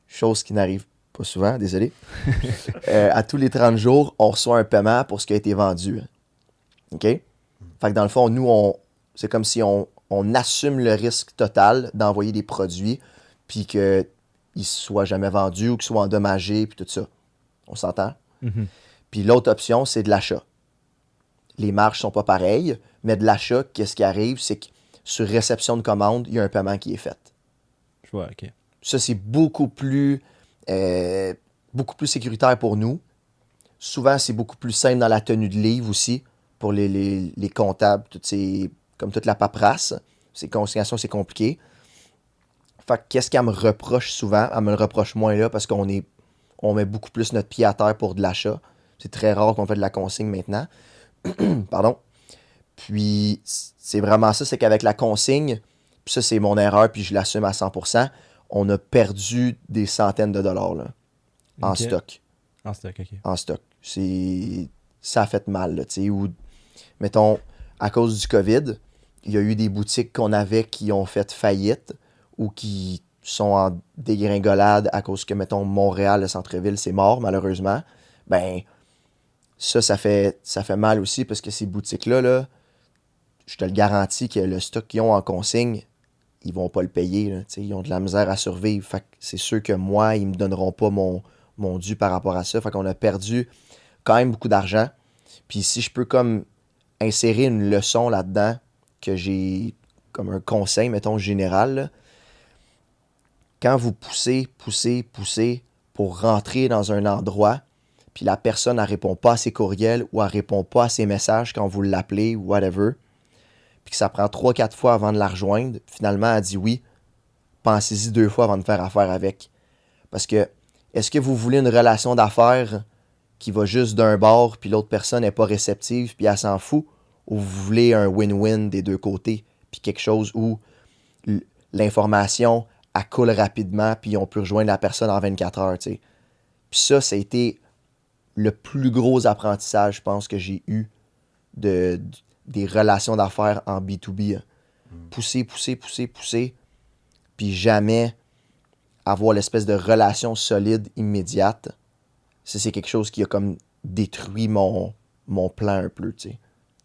chose qui n'arrive pas souvent, désolé, à tous les 30 jours, on reçoit un paiement pour ce qui a été vendu. OK? Fait que dans le fond, nous, c'est comme si on assume le risque total d'envoyer des produits, puis qu'ils ne soient jamais vendus ou qu'ils soient endommagés, puis tout ça. On s'entend? Puis l'autre option, c'est de l'achat. Les marges sont pas pareilles, mais de l'achat, qu'est-ce qui arrive, c'est que sur réception de commande, il y a un paiement qui est fait. Je vois, OK. Ça, c'est beaucoup plus sécuritaire pour nous. Souvent, c'est beaucoup plus simple dans la tenue de livre aussi, pour les comptables, comme toute la paperasse. Ces consignations, c'est compliqué. Fait que qu'est-ce qu'elle me reproche souvent? Elle me le reproche moins là parce qu'on met beaucoup plus notre pied à terre pour de l'achat. C'est très rare qu'on fait de la consigne maintenant. Pardon. Puis, c'est vraiment ça, c'est qu'avec la consigne, puis ça, c'est mon erreur, puis je l'assume à 100%, on a perdu des centaines de dollars là, en OK. stock. En stock, OK. En stock. Ça a fait mal, là, tu sais, ou, mettons, à cause du COVID, il y a eu des boutiques qu'on avait qui ont fait faillite ou qui sont en dégringolade à cause que, mettons, Montréal, le centre-ville, c'est mort, malheureusement. Ben, ça fait mal aussi parce que ces boutiques-là, là, je te le garantis que le stock qu'ils ont en consigne, ils vont pas le payer. Là, ils ont de la misère à survivre. Fait que c'est sûr que moi, ils me donneront pas mon dû par rapport à ça. Fait qu'on a perdu quand même beaucoup d'argent. Puis si je peux comme insérer une leçon là-dedans, que j'ai comme un conseil, mettons, général, là, quand vous poussez pour rentrer dans un endroit, puis la personne ne répond pas à ses courriels ou elle répond pas à ses messages quand vous l'appelez ou whatever, puis que ça prend 3-4 fois avant de la rejoindre, finalement, elle dit oui, pensez-y 2 fois avant de faire affaire avec. Parce que, est-ce que vous voulez une relation d'affaires qui va juste d'un bord, puis l'autre personne n'est pas réceptive, puis elle s'en fout, ou vous voulez un win-win des deux côtés, puis quelque chose où l'information, elle coule rapidement, puis on peut rejoindre la personne en 24 heures, tu sais. Puis ça a été le plus gros apprentissage, je pense, que j'ai eu des relations d'affaires en B2B. Pousser, puis jamais avoir l'espèce de relation solide immédiate. Ça, c'est quelque chose qui a comme détruit mon plan un peu, tu sais.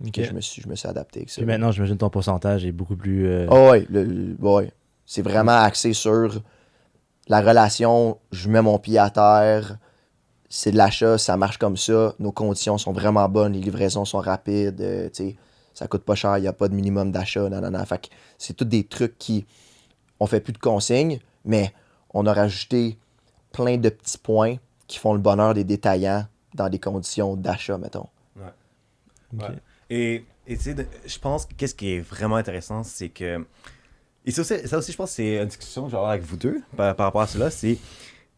OK. Que je me suis adapté avec ça. Puis maintenant, j'imagine ton pourcentage est beaucoup plus... ouais, ouais. C'est vraiment axé sur la relation, je mets mon pied à terre, c'est de l'achat, ça marche comme ça, nos conditions sont vraiment bonnes, les livraisons sont rapides, tu sais, ça coûte pas cher, il n'y a pas de minimum d'achat, nanana. Fait que c'est tous des trucs qui... On fait plus de consignes, mais on a rajouté plein de petits points qui font le bonheur des détaillants dans des conditions d'achat, mettons. OK. Ouais. Et tu sais, je pense que qu'est-ce qui est vraiment intéressant, c'est que... Et ça aussi, je pense que c'est une discussion que je vais avoir avec vous deux par rapport à cela, c'est...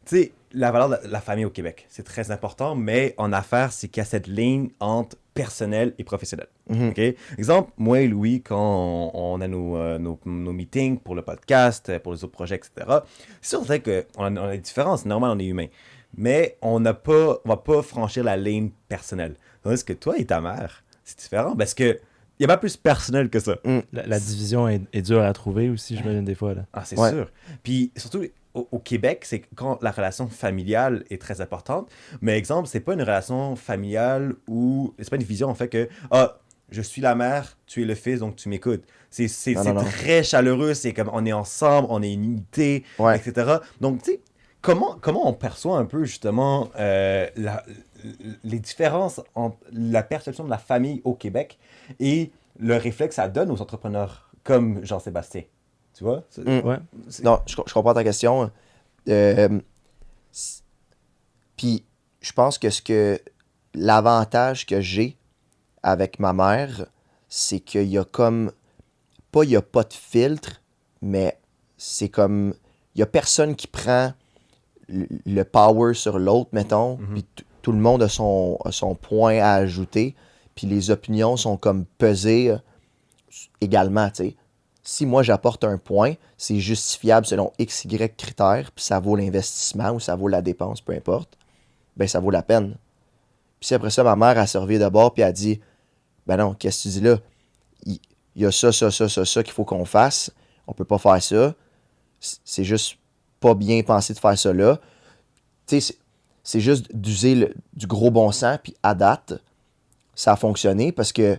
Tu sais, la valeur de la famille au Québec, c'est très important, mais en affaires, c'est qu'il y a cette ligne entre personnel et professionnel. OK? Exemple, moi et Louis, quand on a nos meetings pour le podcast, pour les autres projets, etc., c'est sûr qu'on a des différences, c'est normal, on est humain. Mais on va pas franchir la ligne personnelle. Tandis que toi et ta mère, c'est différent parce que il n'y a pas plus personnel que ça. La division est dure à trouver aussi, j'imagine, des fois. Là. Ah, c'est Ouais. sûr. Puis surtout, au Québec, c'est quand la relation familiale est très importante. Mais exemple, c'est pas une relation familiale où... C'est pas une vision en fait que... Ah, je suis la mère, tu es le fils, donc tu m'écoutes. C'est Non. très chaleureux, c'est comme on est ensemble, on est une unité, Ouais. etc. Donc, tu sais, comment on perçoit un peu justement les différences entre la perception de la famille au Québec et le réflexe que ça donne aux entrepreneurs comme Jean-Sébastien? Tu vois? Ouais. Non, je comprends ta question. Puis, je pense que l'avantage que j'ai avec ma mère, c'est qu'il y a comme... Pas il n'y a pas de filtre, mais c'est comme... il y a personne qui prend le power sur l'autre, mettons, puis tout le monde a son point à ajouter, puis les opinions sont comme pesées également, tu sais. Si moi j'apporte un point, c'est justifiable selon X, Y critères, puis ça vaut l'investissement ou ça vaut la dépense, peu importe, ben ça vaut la peine. Puis si après ça, ma mère a servi d'abord, puis elle a dit, ben non, qu'est-ce que tu dis là? Il y a ça qu'il faut qu'on fasse. On peut pas faire ça. C'est juste pas bien pensé de faire ça là. Tu sais, c'est juste d'user du gros bon sens, puis à date, ça a fonctionné parce que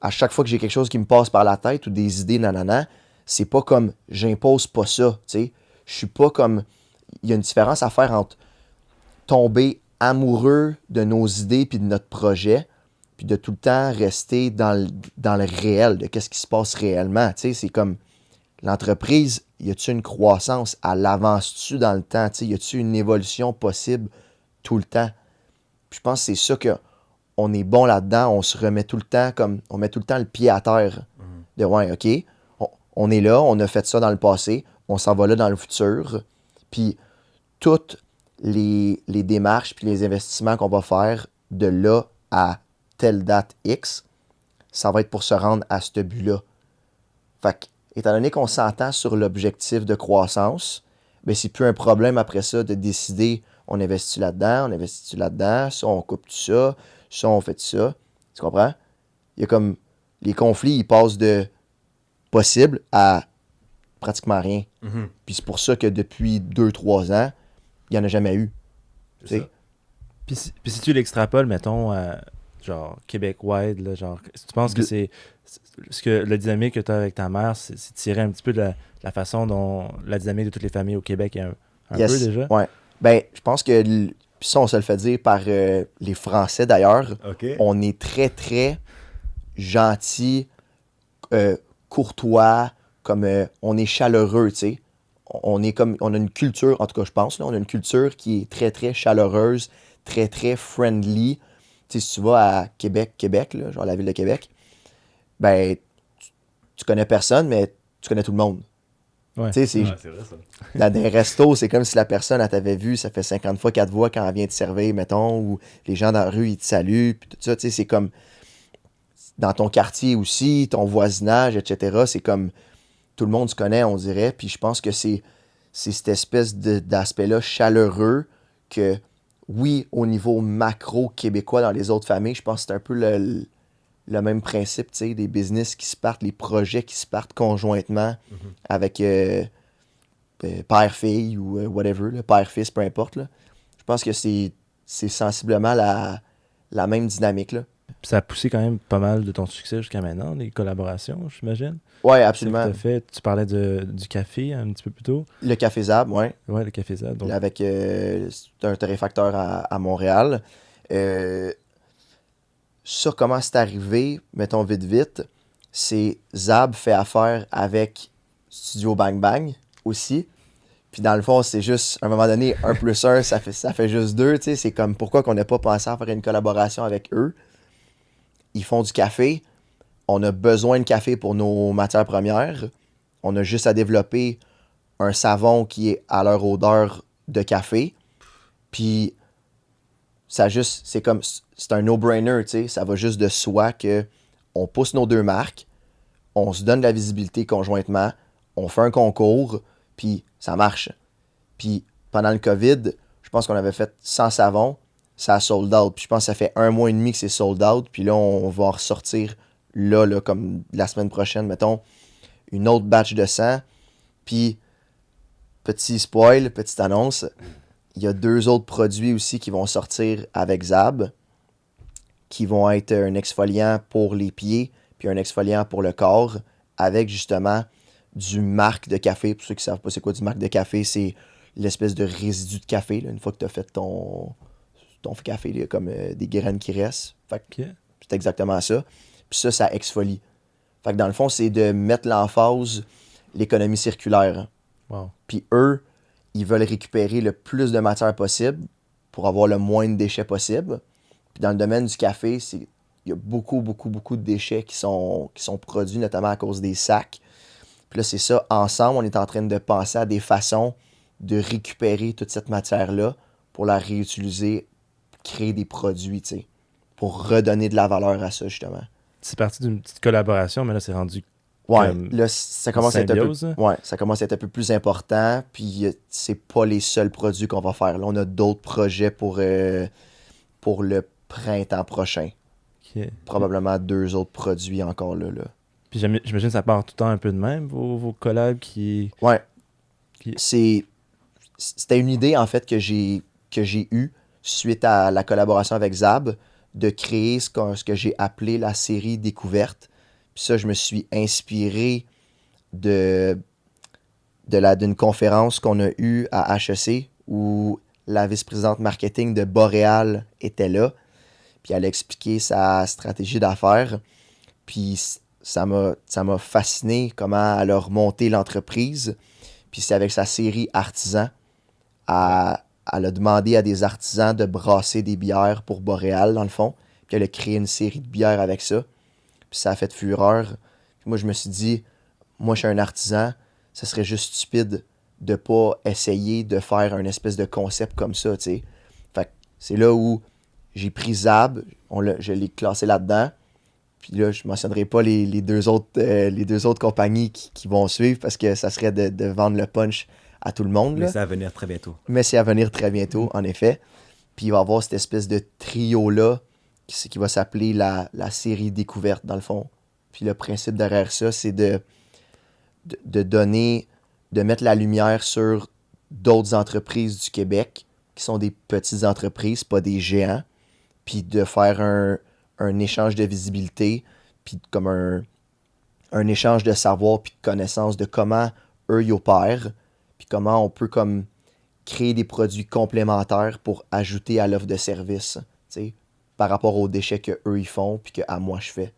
à chaque fois que j'ai quelque chose qui me passe par la tête ou des idées, nanana, c'est pas comme j'impose pas ça, tu sais. Je suis pas comme. Il y a une différence à faire entre tomber amoureux de nos idées puis de notre projet, puis de tout le temps rester dans le réel, de qu'est-ce qui se passe réellement, tu sais. C'est comme l'entreprise, y a-tu une croissance? Elle avance-tu dans le temps? Tu sais, y a-tu une évolution possible tout le temps? Puis je pense que c'est ça qu'on est bon là-dedans. On se remet tout le temps comme. On met tout le temps le pied à terre. De ouais, OK, on est là, on a fait ça dans le passé, on s'en va là dans le futur. Puis toutes les démarches puis les investissements qu'on va faire de là à telle date X, ça va être pour se rendre à ce but-là. Fait que, étant donné qu'on s'entend sur l'objectif de croissance, ben c'est plus un problème après ça de décider on investit là-dedans, on investit là-dedans, ça on coupe tout ça, ça on fait tout ça. Tu comprends? Il y a comme les conflits, ils passent de possible à pratiquement rien. Puis c'est pour ça que depuis 2-3 ans, il n'y en a jamais eu. Tu sais? Puis si tu l'extrapoles, mettons, genre Québec-wide, là, genre, tu penses que c'est ce que la dynamique que tu as avec ta mère, c'est tiré un petit peu de la façon dont la dynamique de toutes les familles au Québec est un Yes. peu déjà? Ouais. Ben, je pense que puis ça, on se le fait dire par les Français d'ailleurs. OK. On est très, très gentil, courtois, comme on est chaleureux, tu sais. On a une culture, en tout cas, je pense, là, on a une culture qui est très, très chaleureuse, très, très friendly. Tu sais, si tu vas à Québec, là, genre la ville de Québec, ben, tu connais personne, mais tu connais tout le monde. Ouais. Tu sais, c'est C'est vrai, ça. dans des restos, c'est comme si la personne, elle t'avait vu, ça fait 50 fois qu'elle te voit quand elle vient te servir, mettons, ou les gens dans la rue, ils te saluent, puis tout ça, tu sais, c'est comme dans ton quartier aussi, ton voisinage, etc. C'est comme tout le monde se connaît, on dirait, puis je pense que c'est cette espèce d'aspect-là chaleureux que, oui, au niveau macro québécois dans les autres familles, je pense que c'est un peu le même principe, tu sais, des business qui se partent, les projets qui se partent conjointement avec père-fille ou whatever, là, père-fils, peu importe. Là. Je pense que c'est sensiblement la même dynamique. Là. Puis ça a poussé quand même pas mal de ton succès jusqu'à maintenant, les collaborations, j'imagine. Ouais, C'est ce absolument. que t'as fait. Tu parlais du café un petit peu plus tôt. Le Café Zab, ouais. Ouais, le café Zab. Donc, Avec c'est un torréfacteur à Montréal. Ça, comment c'est arrivé, mettons vite, c'est Zab fait affaire avec Studio Bang Bang aussi. Puis dans le fond, c'est juste, à un moment donné, 1 plus 1, ça fait juste 2, tu sais. C'est comme, pourquoi qu'on n'a pas pensé à faire une collaboration avec eux? Ils font du café. On a besoin de café pour nos matières premières. On a juste à développer un savon qui est à leur odeur de café. Puis, c'est un no-brainer, tu sais. Ça va juste de soi que on pousse nos deux marques, on se donne de la visibilité conjointement, on fait un concours, puis ça marche. Puis, pendant le COVID, je pense qu'on avait fait 100 savons, ça a sold out. Puis je pense que ça fait 1 mois et demi que c'est sold out, puis là, on va en ressortir là, comme la semaine prochaine, mettons, une autre batch de 100. Puis, petit spoil, petite annonce, il y a 2 autres produits aussi qui vont sortir avec Zab, qui vont être un exfoliant pour les pieds, puis un exfoliant pour le corps, avec justement du marc de café. Pour ceux qui ne savent pas c'est quoi du marc de café, c'est l'espèce de résidu de café, là, une fois que tu as fait ton café, il y a comme des graines qui restent. Fait que c'est exactement ça. Puis ça exfolie. Fait que dans le fond, c'est de mettre l'emphase l'économie circulaire. wow. Puis eux, ils veulent récupérer le plus de matière possible pour avoir le moins de déchets possible. Puis dans le domaine du café, il y a beaucoup, beaucoup, beaucoup de déchets qui sont produits, notamment à cause des sacs. Puis là, c'est ça, ensemble, on est en train de penser à des façons de récupérer toute cette matière-là pour la réutiliser, créer des produits, tu sais, pour redonner de la valeur à ça, justement. C'est parti d'une petite collaboration, mais là, c'est rendu Ouais, comme là, ça commence à être symbiose, hein? ouais, ça commence à être un peu plus important, puis c'est pas les seuls produits qu'on va faire. Là, on a d'autres projets pour le printemps prochain. Ok. Probablement 2 autres produits encore là. Puis j'imagine que ça part tout le temps un peu de même, vos collabs qui... Ouais, qui... c'était une idée, en fait, que j'ai eue suite à la collaboration avec Zab, de créer ce que j'ai appelé la série Découverte. Puis ça, je me suis inspiré d'une conférence qu'on a eue à HEC où la vice-présidente marketing de Boréal était là. Puis elle a expliqué sa stratégie d'affaires. Puis ça m'a fasciné comment elle a remonté l'entreprise. Puis c'est avec sa série Artisans. Elle a demandé à des artisans de brasser des bières pour Boréal, dans le fond. Puis elle a créé une série de bières avec ça. Puis ça a fait fureur. Puis moi, je me suis dit, moi, je suis un artisan, ce serait juste stupide de pas essayer de faire un espèce de concept comme ça, tu sais. Fait que c'est là où j'ai pris Zab, je l'ai classé là-dedans. Puis là, je mentionnerai pas les deux autres compagnies qui vont suivre parce que ça serait de vendre le punch à tout le monde. Mais Là. ça va venir très bientôt. Mais c'est à venir très bientôt, en effet. Puis il va y avoir cette espèce de trio-là qui va s'appeler la série Découverte, dans le fond. Puis le principe derrière ça, c'est de mettre la lumière sur d'autres entreprises du Québec, qui sont des petites entreprises, pas des géants, puis de faire un échange de visibilité, puis comme un échange de savoir puis de connaissances de comment eux y opèrent, puis comment on peut comme créer des produits complémentaires pour ajouter à l'offre de service, tu sais, par rapport aux déchets que eux ils font puis que à moi je fais.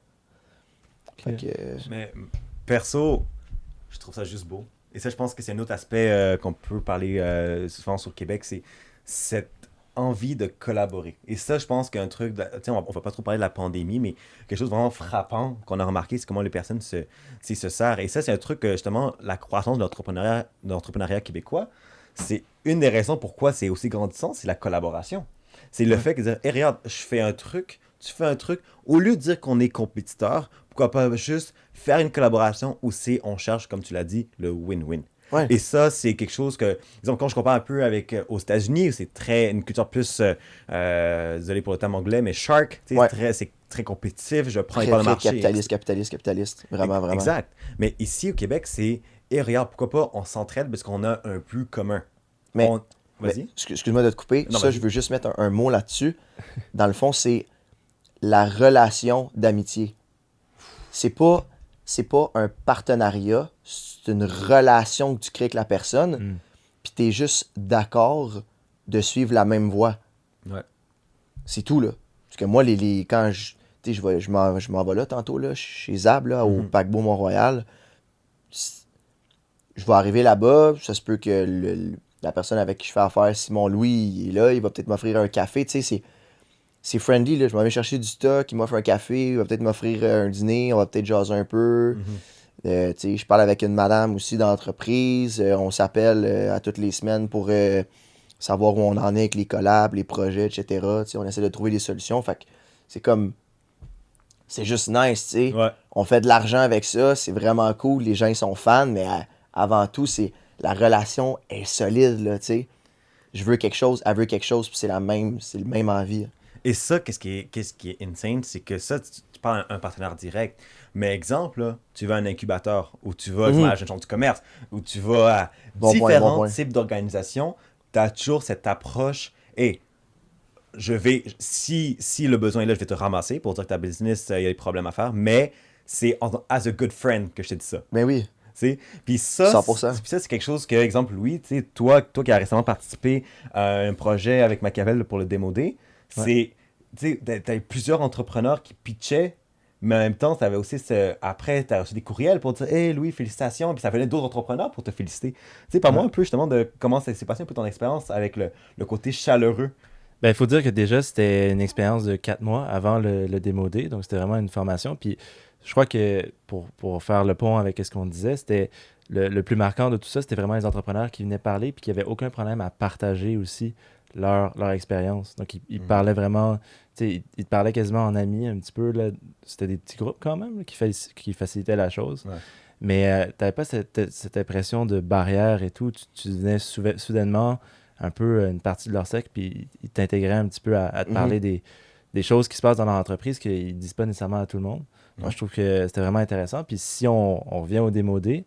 Fait que, Mais perso, je trouve ça juste beau. Et ça, je pense que c'est un autre aspect qu'on peut parler souvent sur le Québec, c'est cette envie de collaborer. Et ça, je pense qu'un truc, tu sais, on va pas trop parler de la pandémie, mais quelque chose de vraiment frappant qu'on a remarqué, c'est comment les personnes se serrent. Et ça, c'est un truc, justement, la croissance de l'entrepreneuriat québécois, c'est une des raisons pourquoi c'est aussi grandissant, c'est la collaboration. C'est le fait de dire, hey, regarde, je fais un truc, tu fais un truc, au lieu de dire qu'on est compétiteur, pourquoi pas juste faire une collaboration où on cherche, comme tu l'as dit, le win-win. Ouais. Et ça, c'est quelque chose que, disons, quand je compare un peu avec aux États-Unis, c'est une culture plus, désolé pour le terme anglais, mais shark, Ouais. c'est très compétitif, je prends les très, parts de très marché. capitaliste. Vraiment, vraiment. Exact. Mais ici, au Québec, c'est, et regarde, pourquoi pas, on s'entraide parce qu'on a un plus commun. Mais, Vas-y. mais, excuse-moi de te couper. Non, Ça, vas-y. je veux juste mettre un mot là-dessus. Dans le fond, c'est la relation d'amitié. C'est pas un partenariat, c'est une relation que tu crées avec la personne, puis t'es juste d'accord de suivre la même voie. Ouais. C'est tout, là. Parce que moi, quand je m'en vais là tantôt, là, chez Zab, là, au paquebot Mont-Royal, je vais arriver là-bas, ça se peut que la personne avec qui je fais affaire, Simon Louis, il est là, il va peut-être m'offrir un café, tu sais, c'est friendly, là. Je m'en vais chercher du stock, il m'offre un café, il va peut-être m'offrir un dîner, on va peut-être jaser un peu. Tu sais, je parle avec une madame aussi d'entreprise, on s'appelle à toutes les semaines pour savoir où on en est avec les collabs, les projets, etc. Tu sais, on essaie de trouver des solutions, fait que c'est comme... C'est juste nice, tu sais. Ouais. On fait de l'argent avec ça, c'est vraiment cool, les gens ils sont fans, mais avant tout, la relation est solide, là, tu sais. Je veux quelque chose, elle veut quelque chose, puis c'est le même envie. Et ça, qu'est-ce qui est insane, c'est que ça, tu parles un partenaire direct. Mais exemple, là, tu vas à un incubateur, ou tu vas à la chambre du commerce, ou tu vas à différents types d'organisations, tu as toujours cette approche, et si le besoin est là, je vais te ramasser pour dire que ta business, il y a des problèmes à faire, mais c'est as a good friend que je t'ai dit ça. Ben oui. Puis ça, 100%. C'est quelque chose que, exemple, Louis, toi qui as récemment participé à un projet avec Machiavel pour le démodé, tu as plusieurs entrepreneurs qui pitchaient, mais en même temps, tu avais aussi après, tu as reçu des courriels pour dire hey Louis, félicitations, puis ça venait d'autres entrepreneurs pour te féliciter. Tu sais, parle-moi un peu justement de comment ça s'est passé un peu ton expérience avec le côté chaleureux. Ben, il faut dire que déjà, c'était une expérience de 4 mois avant le démodé, donc c'était vraiment une formation. Puis je crois que pour faire le pont avec ce qu'on disait, c'était le plus marquant de tout ça, c'était vraiment les entrepreneurs qui venaient parler puis qui n'avaient aucun problème à partager aussi leur expérience. Donc, ils parlaient vraiment, tu sais, ils te parlaient quasiment en amis un petit peu, là. C'était des petits groupes quand même là, qui facilitaient la chose. Ouais. Mais tu n'avais pas cette impression de barrière et tout. Tu devenais soudainement un peu une partie de leur cercle, puis ils t'intégraient un petit peu à te parler des choses qui se passent dans leur entreprise qu'ils ne disent pas nécessairement à tout le monde. Moi, je trouve que c'était vraiment intéressant. Puis si on revient au démodé,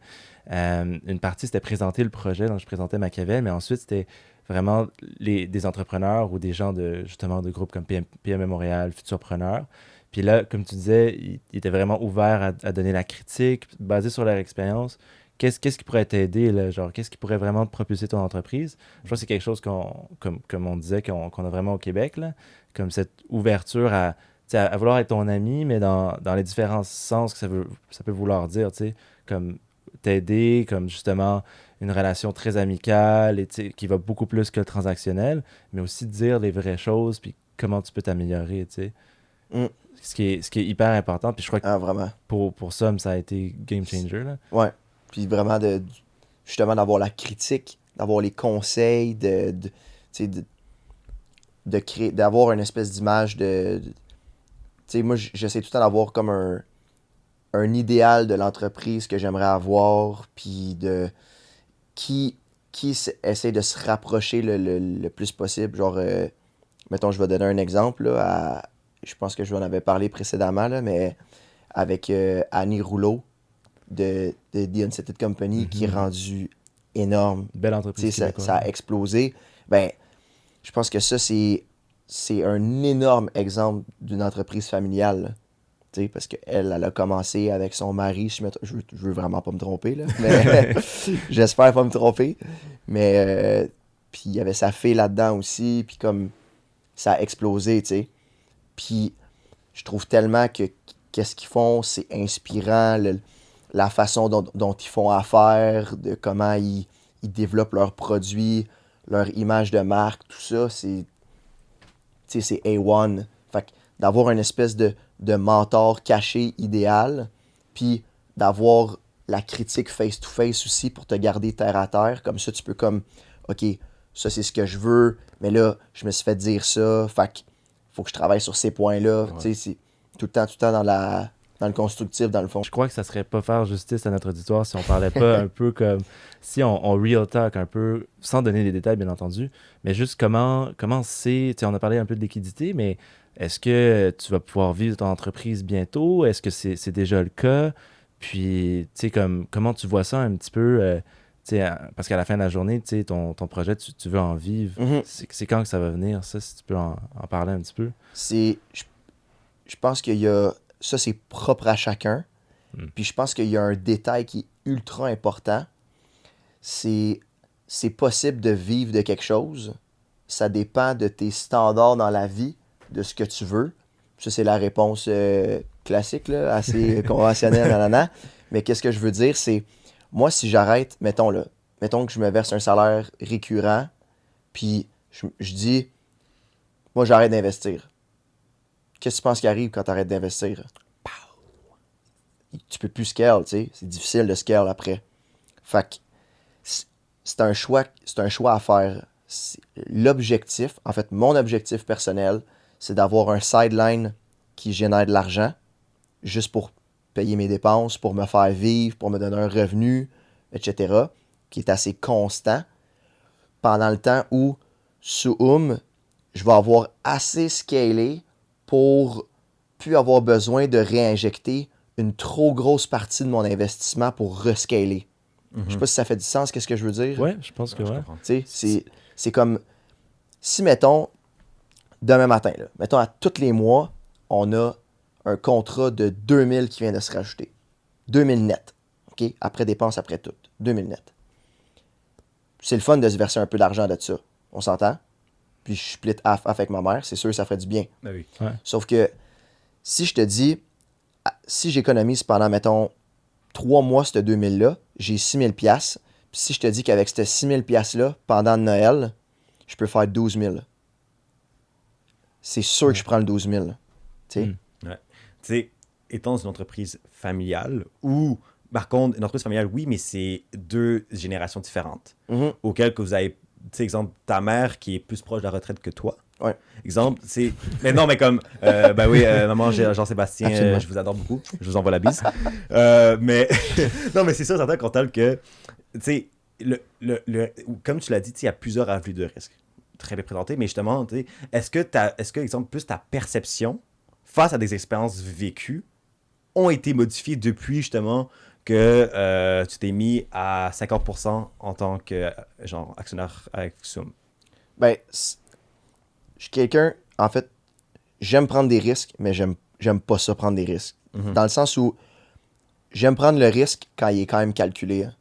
une partie, c'était présenter le projet. Donc, je présentais Machiavel, mais ensuite, c'était vraiment des entrepreneurs ou des gens justement de groupes comme PME Montréal, Futurpreneurs. Puis là, comme tu disais, ils étaient vraiment ouverts à donner la critique, basée sur leur expérience. Qu'est-ce qui pourrait t'aider, là? Genre, qu'est-ce qui pourrait vraiment te propulser ton entreprise? Je pense que c'est quelque chose comme on disait, qu'on a vraiment au Québec, là, comme cette ouverture à vouloir être ton ami, mais dans les différents sens que ça peut vouloir dire, tu sais, comme t'aider, comme justement une relation très amicale et qui va beaucoup plus que le transactionnel, mais aussi dire les vraies choses puis comment tu peux t'améliorer, tu sais. Mm. Ce qui est hyper important, puis je crois que Vraiment. pour Somme, ça a été game changer, là. Ouais. Puis vraiment, justement, d'avoir la critique, d'avoir les conseils, tu sais, de créer, d'avoir une espèce d'image tu sais, moi, j'essaie tout le temps d'avoir comme un idéal de l'entreprise que j'aimerais avoir, puis de qui essaie de se rapprocher le plus possible. Genre, mettons, je vais donner un exemple, là, je pense que je vous en avais parlé précédemment, là, mais avec Annie Rouleau de The Unsettled Company, qui est rendu énorme. Belle Tu entreprise sais, québécoise. ça a explosé. Ben, je pense que ça, c'est un énorme exemple d'une entreprise familiale, là. Tu sais, parce qu'elle a commencé avec son mari. Je veux vraiment pas me tromper, là, mais j'espère pas me tromper. Mais puis il y avait sa fille là-dedans aussi, puis comme ça a explosé, tu sais. Puis je trouve tellement que qu'est-ce qu'ils font, c'est inspirant, la façon dont ils font affaire, de comment ils développent leurs produits, leur image de marque, tout ça, c'est A1. Fait que d'avoir une espèce de mentor caché idéal, puis d'avoir la critique face-to-face aussi pour te garder terre à terre. Comme ça, tu peux comme, OK, ça c'est ce que je veux, mais là, je me suis fait dire ça, fait que faut que je travaille sur ces points-là. Ouais. Tu sais, c'est tout le temps dans le constructif, dans le fond. Je crois que ça serait pas faire justice à notre auditoire si on parlait pas un peu comme si on real talk un peu, sans donner les détails bien entendu, mais juste comment c'est, tu sais, on a parlé un peu de liquidité, mais est-ce que tu vas pouvoir vivre ton entreprise bientôt? Est-ce que c'est déjà le cas? Puis, tu sais, comment tu vois ça un petit peu, tu sais, parce qu'à la fin de la journée, tu sais, ton projet, tu veux en vivre. Mhm. C'est quand que ça va venir, ça, si tu peux en parler un petit peu? Je pense qu'il y a, ça c'est propre à chacun. Puis je pense qu'il y a un détail qui est ultra important. C'est possible de vivre de quelque chose. Ça dépend de tes standards dans la vie, de ce que tu veux. Ça, c'est la réponse classique, là, assez conventionnelle, nanana. Mais qu'est-ce que je veux dire, c'est, moi, si j'arrête, mettons que je me verse un salaire récurrent, puis je dis, moi, j'arrête d'investir. Qu'est-ce que tu penses qui arrive quand tu arrêtes d'investir? Tu peux plus scale, tu sais. C'est difficile de scale après. Fait que c'est un choix à faire. L'objectif, en fait, mon objectif personnel, c'est d'avoir un sideline qui génère de l'argent, juste pour payer mes dépenses, pour me faire vivre, pour me donner un revenu, etc., qui est assez constant, pendant le temps où, sous je vais avoir assez scalé pour plus avoir besoin de réinjecter une trop grosse partie de mon investissement pour rescaler. Je sais pas si ça fait du sens, qu'est-ce que je veux dire? Ouais, je pense que Je ouais. comprends. Tu sais, c'est comme si, mettons, demain matin, là, mettons à tous les mois, on a un contrat de 2000 qui vient de se rajouter. 2000 net. OK? Après dépenses, après tout. 2000 net. C'est le fun de se verser un peu d'argent de ça. On s'entend? Puis je split half avec ma mère, c'est sûr ça ferait du bien. Ben oui. Ouais. Sauf que si je te dis, si j'économise pendant, mettons, 3 mois, ce 2000-là, j'ai 6000$. Puis si je te dis qu'avec ce 6000$-là, pendant Noël, je peux faire 12 000. C'est sûr que je prends le 12 000. Tu sais? Ouais. Tu sais, étant dans une entreprise familiale ou, par contre, une entreprise familiale, oui, mais c'est 2 générations différentes. Auquel que vous avez, tu sais, exemple, ta mère qui est plus proche de la retraite que toi. Ouais. Exemple, c'est. Mais non, mais comme. Ben oui, maman, Jean-Sébastien, je vous adore beaucoup. Je vous envoie la bise. Mais. Non, mais c'est ça, certain, Cantal, que. Tu sais, comme tu l'as dit, il y a plusieurs avenues de risque. Très bien présenté, mais justement, tu sais, est-ce que, exemple, plus ta perception face à des expériences vécues ont été modifiées depuis, justement, que tu t'es mis à 50% en tant que, genre, actionnaire avec Zoom? Ben, je suis quelqu'un, en fait, j'aime prendre des risques, mais j'aime pas ça prendre des risques. Dans le sens où j'aime prendre le risque quand il est quand même calculé. Hein.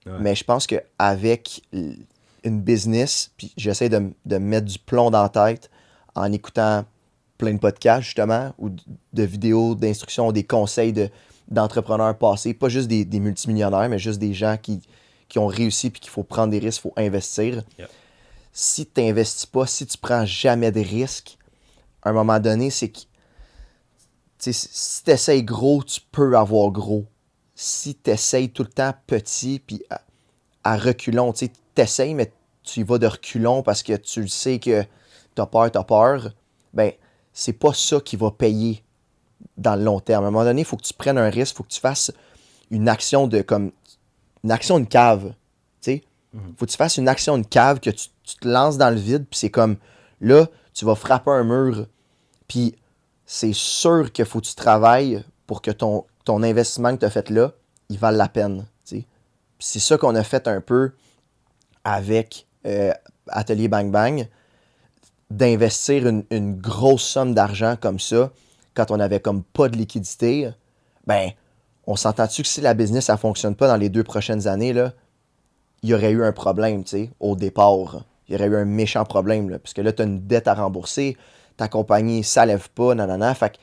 Ouais. Mais je pense qu'avec une business, puis j'essaie de me mettre du plomb dans la tête en écoutant plein de podcasts, justement, ou de vidéos, d'instructions, des conseils d'entrepreneurs passés. Pas juste des multimillionnaires, mais juste des gens qui ont réussi puis qu'il faut prendre des risques, il faut investir. Yep. Si tu n'investis pas, si tu prends jamais de risques, à un moment donné, c'est que si tu essayes gros, tu peux avoir gros. Si tu essayes tout le temps petit puis à reculons, tu essayes, mais tu y vas de reculons parce que tu le sais que t'as peur, ben c'est pas ça qui va payer dans le long terme. À un moment donné, il faut que tu prennes un risque, il faut que tu fasses une action de cave. Faut que tu fasses une action de cave, que tu te lances dans le vide, puis c'est comme, là, tu vas frapper un mur, puis c'est sûr qu'il faut que tu travailles pour que ton investissement que tu as fait là, il vale la peine. T'sais. C'est ça qu'on a fait un peu avec Atelier Bang Bang, d'investir une grosse somme d'argent comme ça, quand on avait comme pas de liquidité, ben, on s'entend-tu que si la business, ça fonctionne pas dans les 2 prochaines années, là, il y aurait eu un problème, tu sais, au départ. Il y aurait eu un méchant problème, là, parce que là, tu as une dette à rembourser, ta compagnie, ça lève pas, nanana. Fait qu'à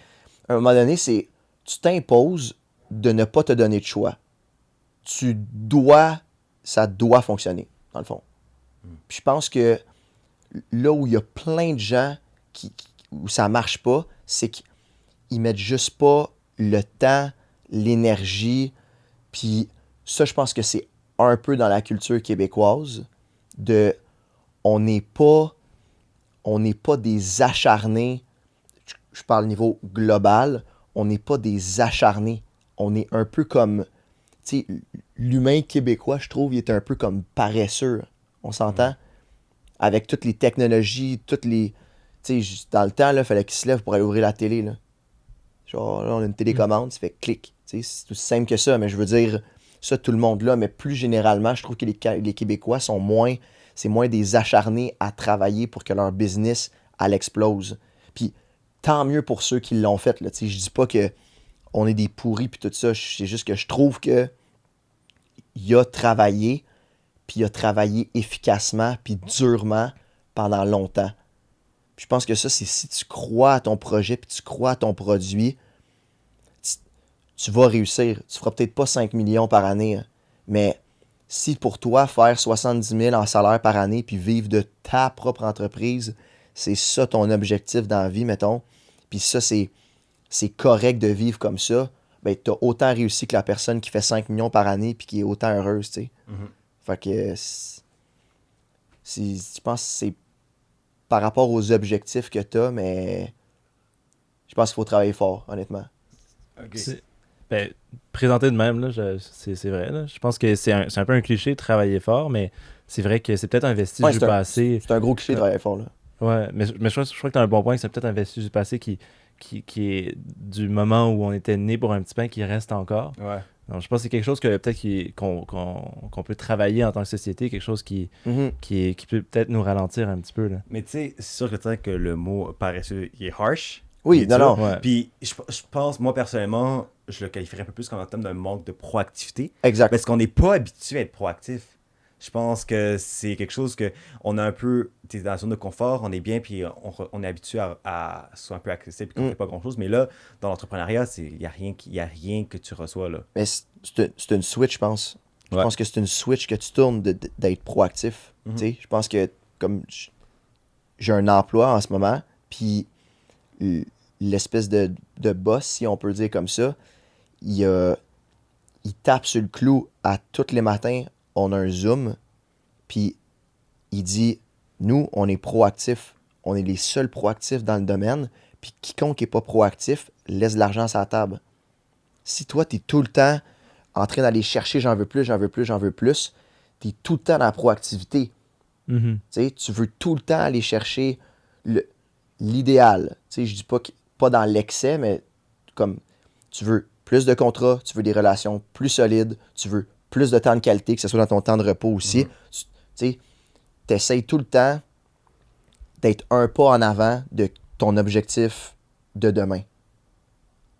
un moment donné, tu t'imposes de ne pas te donner de choix. Ça doit fonctionner, dans le fond. Puis je pense que là où il y a plein de gens où ça marche pas, c'est qu'ils mettent juste pas le temps, l'énergie, puis ça, je pense que c'est un peu dans la culture québécoise, on n'est pas des acharnés, je parle au niveau global, on n'est pas des acharnés. On est un peu comme, tu sais, l'humain québécois, je trouve, il est un peu comme paresseux. On s'entend? Avec toutes les technologies, tu sais, dans le temps, il fallait qu'il se lève pour aller ouvrir la télé, là. Genre, là, on a une télécommande, ça fait clic. Tu sais, c'est aussi simple que ça, mais je veux dire, ça, tout le monde là, mais plus généralement, je trouve que les Québécois c'est moins des acharnés à travailler pour que leur business, elle explose. Puis, tant mieux pour ceux qui l'ont fait, là. Tu sais, je dis pas que on est des pourris puis tout ça, c'est juste que je trouve que il a travaillé, puis il a travaillé efficacement puis durement pendant longtemps. Puis je pense que ça, c'est si tu crois à ton projet puis tu crois à ton produit, tu vas réussir. Tu feras peut-être pas 5 millions par année, hein, mais si pour toi, faire 70 000 en salaire par année puis vivre de ta propre entreprise, c'est ça ton objectif dans la vie, mettons, puis ça, c'est correct de vivre comme ça, ben tu as autant réussi que la personne qui fait 5 millions par année puis qui est autant heureuse, tu sais. Fait que je pense que c'est par rapport aux objectifs que tu as, mais je pense qu'il faut travailler fort, honnêtement. Okay. Ben, présenté de même, là, c'est vrai. Là. Je pense que c'est un peu un cliché de travailler fort, mais c'est vrai que c'est peut-être un vestige du passé. C'est un gros cliché de travailler fort, là. Ouais, mais je crois que tu as un bon point, que c'est peut-être un vestige du passé qui est du moment où on était né pour un petit pain qui reste encore. Ouais. Donc, je pense que c'est quelque chose que peut-être qu'on peut travailler en tant que société, quelque chose qui peut peut-être nous ralentir un petit peu. Là. Mais tu sais, c'est sûr que le mot paresseux, il est harsh. Oui, non. Ouais. Puis je pense, moi personnellement, je le qualifierais un peu plus comme un terme d'un manque de proactivité. Exact. Parce qu'on n'est pas habitué à être proactif. Je pense que c'est quelque chose que on a un peu, tu es dans la zone de confort, on est bien, puis on est habitué à soit un peu accessible, puis qu'on fait pas grand-chose. Mais là, dans l'entrepreneuriat, il n'y a rien que tu reçois, là. Mais c'est une switch, je pense. Je Ouais. pense que c'est une switch que tu tournes d'être proactif. Tu sais, je pense que comme j'ai un emploi en ce moment, puis l'espèce de boss, si on peut dire comme ça, il tape sur le clou à tous les matins. On a un Zoom, puis il dit, nous, on est proactifs. On est les seuls proactifs dans le domaine. Puis quiconque n'est pas proactif, laisse de l'argent sur la table. Si toi, tu es tout le temps en train d'aller chercher j'en veux plus, j'en veux plus, j'en veux plus, tu es tout le temps dans la proactivité. Mhm. Tu veux tout le temps aller chercher l'idéal. Je dis pas dans l'excès, mais comme tu veux plus de contrats, tu veux des relations plus solides, tu veux plus de temps de qualité, que ce soit dans ton temps de repos aussi. Tu essaies tout le temps d'être un pas en avant de ton objectif de demain.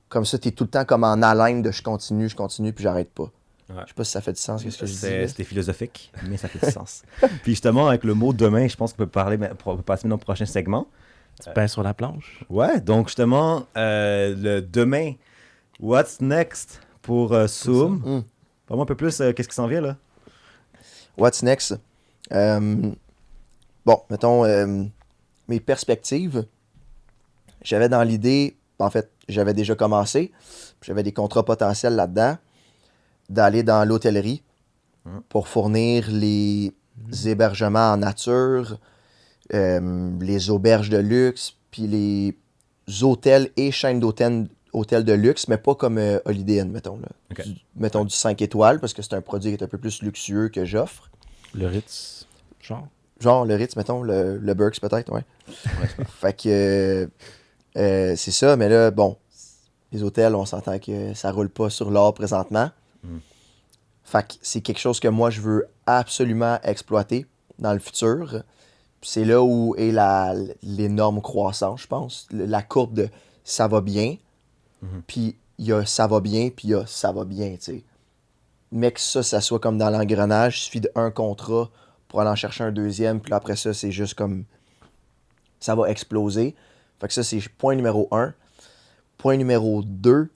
Comme ça, tu es tout le temps comme en haleine de je continue, puis j'arrête pas. Ouais. Je sais pas si ça fait du sens, ce que je dis. là. C'était philosophique, mais ça fait du sens. Puis justement, avec le mot demain, je pense qu'on peut passer maintenant au prochain segment. Tu peins sur la planche. Ouais, donc justement, le demain, what's next pour Soum? Parle-moi un peu plus, qu'est-ce qui s'en vient là? What's next? Bon, mettons, mes perspectives. J'avais dans l'idée, en fait, j'avais déjà commencé, j'avais des contrats potentiels là-dedans, d'aller dans l'hôtellerie pour fournir les hébergements en nature, les auberges de luxe, puis les hôtels et chaînes hôtels de luxe, mais pas comme Holiday Inn, mettons. Là. Okay. Mettons du 5 étoiles, parce que c'est un produit qui est un peu plus luxueux que j'offre. Le Ritz, genre. Genre le Ritz, mettons, le Burks peut-être, ouais. Fait que c'est ça, mais là, bon, les hôtels, on s'entend que ça roule pas sur l'or présentement. Fait que c'est quelque chose que moi, je veux absolument exploiter dans le futur. Puis c'est là où est l'énorme croissance, je pense. La courbe de ça va bien, puis il y a ça va bien, puis il y a ça va bien, tu sais. Mais que ça soit comme dans l'engrenage, il suffit d'un contrat pour aller en chercher un deuxième, puis après ça, c'est juste comme ça va exploser. Fait que ça, c'est point numéro 1. Point numéro 2,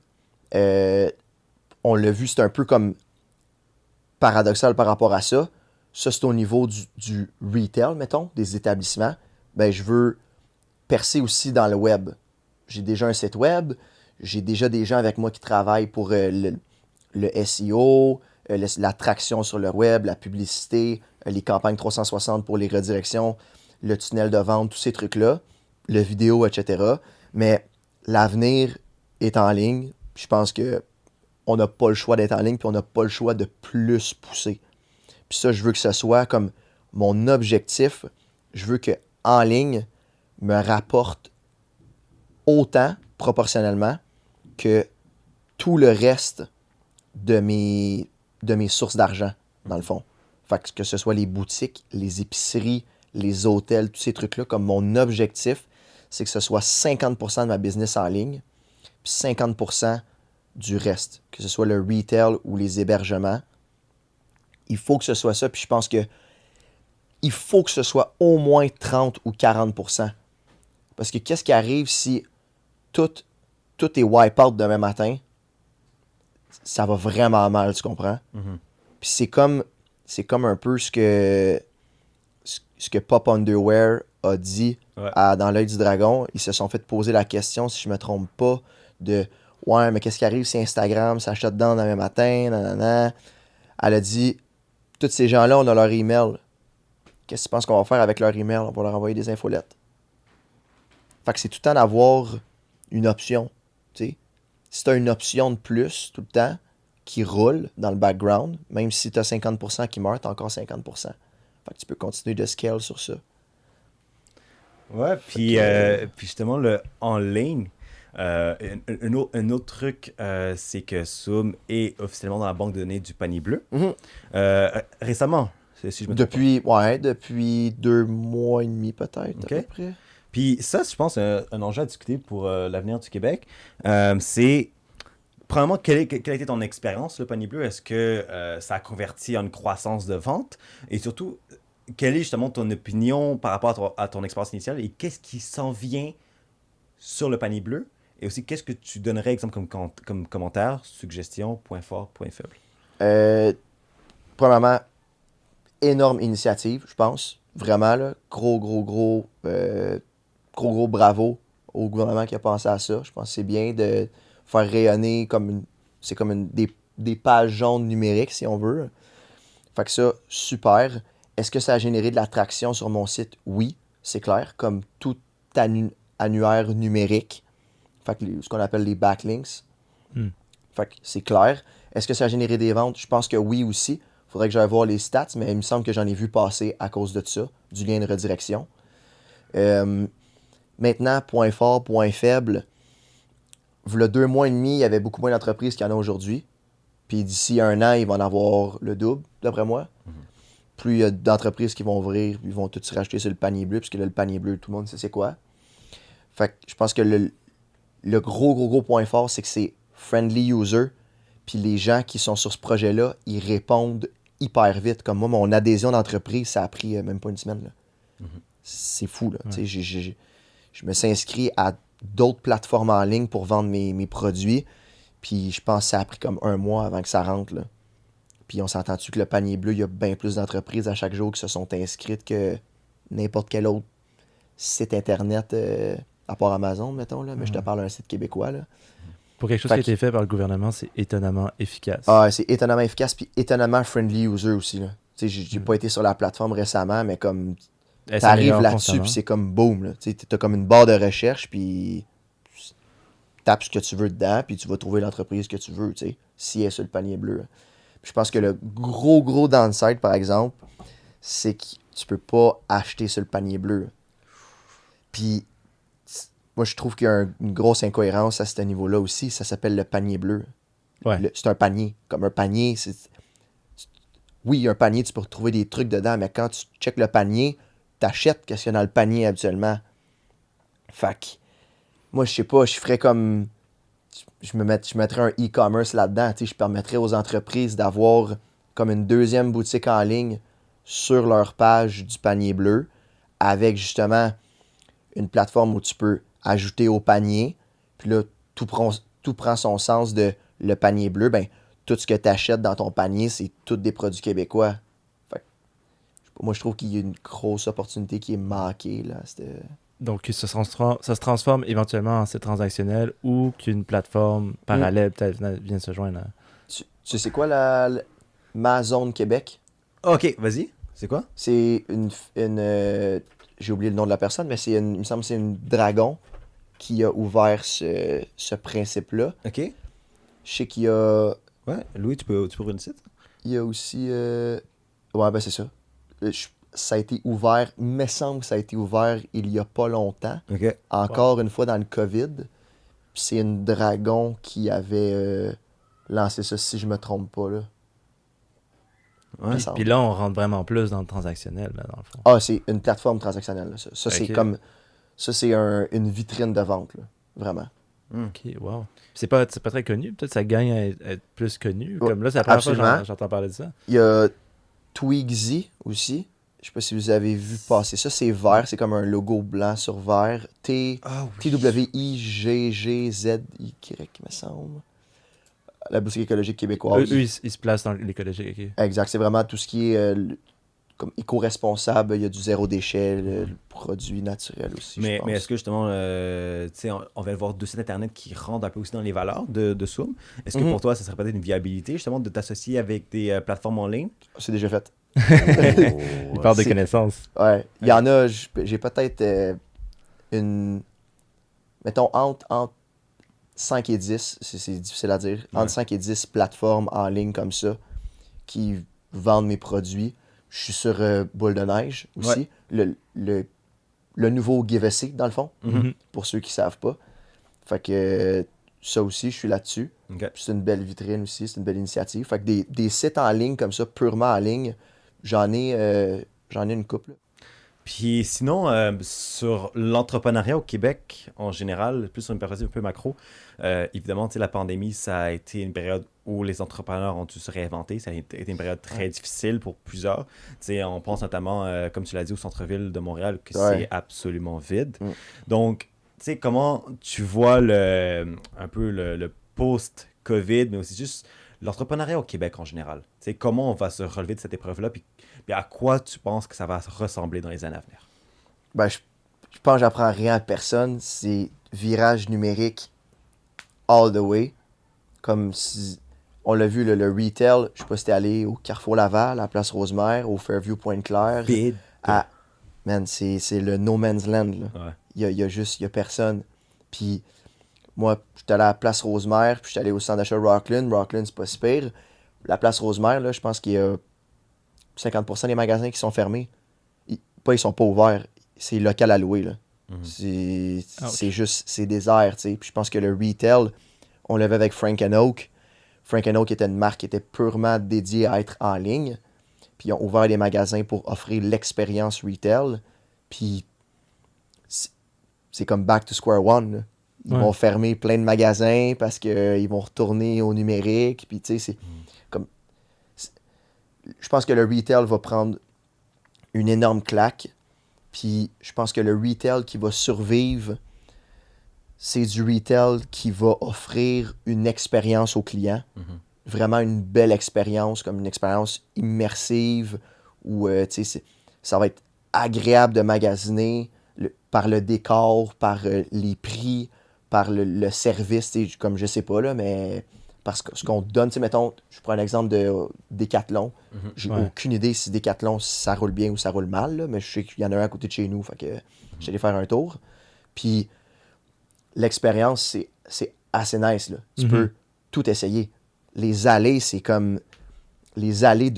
on l'a vu, c'est un peu comme paradoxal par rapport à ça. Ça, c'est au niveau du retail, mettons, des établissements. Ben, je veux percer aussi dans le web. J'ai déjà un site web, j'ai déjà des gens avec moi qui travaillent pour le SEO, l'attraction sur le web, la publicité, les campagnes 360 pour les redirections, le tunnel de vente, tous ces trucs-là, le vidéo, etc. Mais l'avenir est en ligne. Je pense que on n'a pas le choix d'être en ligne, puis on n'a pas le choix de plus pousser. Puis ça, je veux que ce soit comme mon objectif. Je veux que en ligne me rapporte autant, proportionnellement, que tout le reste de mes sources d'argent, dans le fond. Fait que ce soit les boutiques, les épiceries, les hôtels, tous ces trucs-là, comme mon objectif, c'est que ce soit 50% de ma business en ligne, puis 50% du reste, que ce soit le retail ou les hébergements. Il faut que ce soit ça, puis je pense que il faut que ce soit au moins 30 ou 40%. Parce que qu'est-ce qui arrive si tout est wipe out demain matin? Ça va vraiment mal, tu comprends? Puis c'est comme un peu ce que Pop Underwear a dit dans l'œil du dragon. Ils se sont fait poser la question, si je me trompe pas, de « Ouais, mais qu'est-ce qui arrive si Instagram s'achète dedans demain matin? » Nanana. Elle a dit « Tous ces gens-là, on a leur email. Qu'est-ce que tu penses qu'on va faire avec leur email? On va leur envoyer des infolettes. » Fait que c'est tout le temps d'avoir une option. T'sais. Si tu as une option de plus tout le temps qui roule dans le background, même si tu as 50% qui meurt, tu as encore 50%. Fait que tu peux continuer de scale sur ça. Ouais, puis justement, le en ligne, un autre truc, c'est que Soum est officiellement dans la banque de données du panier bleu. Récemment, si je me trompe pas. Depuis 2 mois et demi peut-être, à peu près. Puis ça, je pense, un enjeu à discuter pour l'avenir du Québec, c'est, premièrement, quelle a été ton expérience, le panier bleu? Est-ce que ça a converti en une croissance de vente? Et surtout, quelle est justement ton opinion par rapport à ton expérience initiale et qu'est-ce qui s'en vient sur le panier bleu? Et aussi, qu'est-ce que tu donnerais, exemple, comme commentaire, suggestion, point fort, point faible? Premièrement, énorme initiative, je pense. Vraiment, là. Gros bravo au gouvernement qui a pensé à ça. Je pense que c'est bien de faire rayonner c'est comme des pages jaunes numériques, si on veut. Fait que ça, super. Est-ce que ça a généré de l'attraction sur mon site? Oui, c'est clair. Comme tout annuaire numérique. Fait que ce qu'on appelle les backlinks. Hmm. Fait que c'est clair. Est-ce que ça a généré des ventes? Je pense que oui aussi. Faudrait que j'aille voir les stats, mais il me semble que j'en ai vu passer à cause de ça, du lien de redirection. Maintenant, point fort, point faible. V'là 2 mois et demi, il y avait beaucoup moins d'entreprises qu'il y en a aujourd'hui. Puis d'ici 1 an, ils vont en avoir le double, d'après moi. Plus il y a d'entreprises qui vont ouvrir, ils vont tous se racheter sur le panier bleu, puisque là, le panier bleu, tout le monde sait c'est quoi. Fait que je pense que le gros point fort, c'est que c'est friendly user. Puis les gens qui sont sur ce projet-là, ils répondent hyper vite. Comme moi, mon adhésion d'entreprise, ça a pris même pas une semaine. Là. C'est fou. Là. Ouais. Je me suis inscrit à d'autres plateformes en ligne pour vendre mes produits. Puis je pense que ça a pris comme 1 mois avant que ça rentre. Là. Puis on s'entend-tu que le panier bleu, il y a bien plus d'entreprises à chaque jour qui se sont inscrites que n'importe quel autre site internet, à part Amazon, mettons. Là. Mais je te parle d'un site québécois. Là. Pour quelque chose qui a été fait par le gouvernement, c'est étonnamment efficace. Ah, c'est étonnamment efficace puis étonnamment friendly user aussi. Là. J'ai pas été sur la plateforme récemment, mais comme Elle t'arrives s'améliore là-dessus constamment. puis c'est comme boom. Là. T'as comme une barre de recherche puis tapes ce que tu veux dedans puis tu vas trouver l'entreprise que tu veux, si elle est sur le panier bleu. Là. Puis je pense que le gros downside, par exemple, c'est que tu peux pas acheter sur le panier bleu. Là. Puis moi, je trouve qu'il y a une grosse incohérence à ce niveau-là aussi. Ça s'appelle le panier bleu. Ouais. C'est un panier. Comme un panier, oui, il y a un panier, tu peux retrouver des trucs dedans, mais quand tu checkes le panier, t'achètes qu'est-ce qu'il y a dans le panier habituellement. Fait que, moi, je sais pas, je ferais comme... Je mettrais un e-commerce là-dedans. Je permettrais aux entreprises d'avoir comme une deuxième boutique en ligne sur leur page du panier bleu avec justement une plateforme où tu peux ajouter au panier. Puis là, tout prend son sens de le panier bleu. Ben, tout ce que tu achètes dans ton panier, c'est tous des produits québécois. Fait que, moi, je trouve qu'il y a une grosse opportunité qui est manquée. Là. Donc, ça se transforme éventuellement en site transactionnel ou qu'une plateforme parallèle peut-être vient se joindre. Tu sais quoi ma zone Québec? Ok, vas-y. C'est quoi? C'est une j'ai oublié le nom de la personne, mais il me semble que c'est une dragon qui a ouvert ce principe-là. Ok. Je sais qu'il y a... Ouais, Louis, tu peux ouvrir le site? Il y a aussi... Ouais, ben c'est ça. Ça a été ouvert, il me semble que ça a été ouvert il y a pas longtemps. Ok. Encore une fois dans le COVID. Puis c'est une dragon qui avait lancé ça, si je me trompe pas, là. Ouais. Ça Puis là, on rentre vraiment plus dans le transactionnel, là, dans le fond. Ah, c'est une plateforme transactionnelle, là, ça. Ça, c'est Ok. comme... Ça, c'est une vitrine de vente, là. Vraiment. Ok, wow. C'est pas très connu. Peut-être que ça gagne à être plus connu. Ouais, Comme là, c'est la première fois absolument. que j'entends parler de ça. Il y a Twigsy aussi. Je sais pas si vous avez vu passer ça. C'est vert, c'est comme un logo blanc sur vert. Ah TWIGGZY, me semble. La boutique écologique québécoise. Eux, ils se placent dans l'écologique. Ok. Exact, c'est vraiment tout ce qui est comme éco-responsable. Il y a du zéro déchet, le produit naturel aussi. Mais je pense. est-ce que justement, tu sais, on va voir deux sites internet qui rentrent un peu aussi dans les valeurs de Soum. Est-ce que Mhm. pour toi, ça serait peut-être une viabilité justement de t'associer avec des plateformes en ligne? C'est déjà fait. Ils parlent de c'est- connaissances. Ouais. Il y en a, j'ai peut-être une. Mettons, entre 5 et 10, c'est difficile à dire, Ouais. entre 5 et 10 plateformes en ligne comme ça qui vendent mes produits. Je suis sur Boule de Neige aussi. Le nouveau Give a Seat, dans le fond, Mhm. pour ceux qui savent pas. Fait que ça aussi, je suis là-dessus. Ok. Puis c'est une belle vitrine aussi, c'est une belle initiative. Fait que des sites en ligne comme ça, purement en ligne, j'en ai une couple. Là. Puis sinon, sur l'entrepreneuriat au Québec en général, plus sur une perspective un peu macro, évidemment, tu sais, la pandémie, ça a été une période où les entrepreneurs ont dû se réinventer. Ça a été une période très difficile pour plusieurs. Tu sais, on pense notamment, comme tu l'as dit, au centre-ville de Montréal, que Ouais. c'est absolument vide. Mm. Donc, tu sais, comment tu vois un peu le post-COVID, mais aussi juste l'entrepreneuriat au Québec en général? Tu sais, comment on va se relever de cette épreuve-là, puis à quoi tu penses que ça va ressembler dans les années à venir? Ben, je pense que j'apprends rien à personne. C'est virage numérique all the way. Comme si, on l'a vu, le retail, je sais pas si t'es allé au Carrefour Laval, à Place Rosemère, au Fairview Pointe-Claire. Vide. Man, c'est le no man's land, là. Ouais. Il y a personne. Puis moi, j'étais allé à la Place Rosemère, puis j'étais allé au centre d'achat Rockland. Rockland, c'est pas si pire. La Place Rosemère, là, je pense qu'il y a 50% des magasins qui sont fermés. Ils sont pas ouverts. C'est local à louer, là. C'est juste, c'est désert, tu sais. Puis je pense que le retail, on l'avait avec Frank Oak. Frank Oak était une marque qui était purement dédiée à être en ligne. Puis ils ont ouvert des magasins pour offrir l'expérience retail. Puis c'est comme back to square one, là. Ils vont fermer plein de magasins parce qu'ils vont retourner au numérique. Puis tu sais, c'est comme... Je pense que le retail va prendre une énorme claque. Puis je pense que le retail qui va survivre, c'est du retail qui va offrir une expérience au client. Vraiment une belle expérience, comme une expérience immersive où ça va être agréable de magasiner par le décor, par les prix, par le service, comme je sais pas, là, mais parce que ce qu'on te donne, mettons, je prends un exemple de Decathlon. J'ai aucune idée si Decathlon, ça roule bien ou ça roule mal, là, mais je sais qu'il y en a un à côté de chez nous, fait que j'allais faire un tour. Puis l'expérience, c'est assez nice, là. Tu peux tout essayer. Les allées, c'est comme... Les allées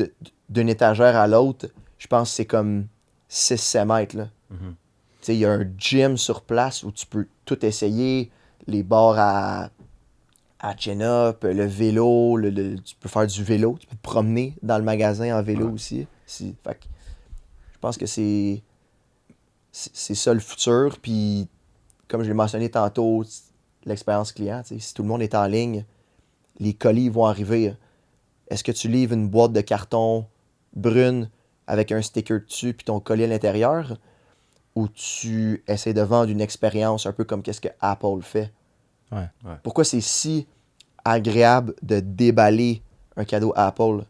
d'une étagère à l'autre, je pense que c'est comme 6-7 mètres, là. Tu sais, il y a un gym sur place où tu peux tout essayer. Les bars à chin-up, le vélo, tu peux faire du vélo. Tu peux te promener dans le magasin en vélo aussi. Fait que je pense que c'est ça le futur. Puis, comme je l'ai mentionné tantôt, l'expérience client, si tout le monde est en ligne, les colis vont arriver. Est-ce que tu livres une boîte de carton brune avec un sticker dessus puis ton colis à l'intérieur? Ou tu essaies de vendre une expérience un peu comme qu'est-ce que Apple fait? Ouais. Pourquoi c'est si agréable de déballer un cadeau Apple?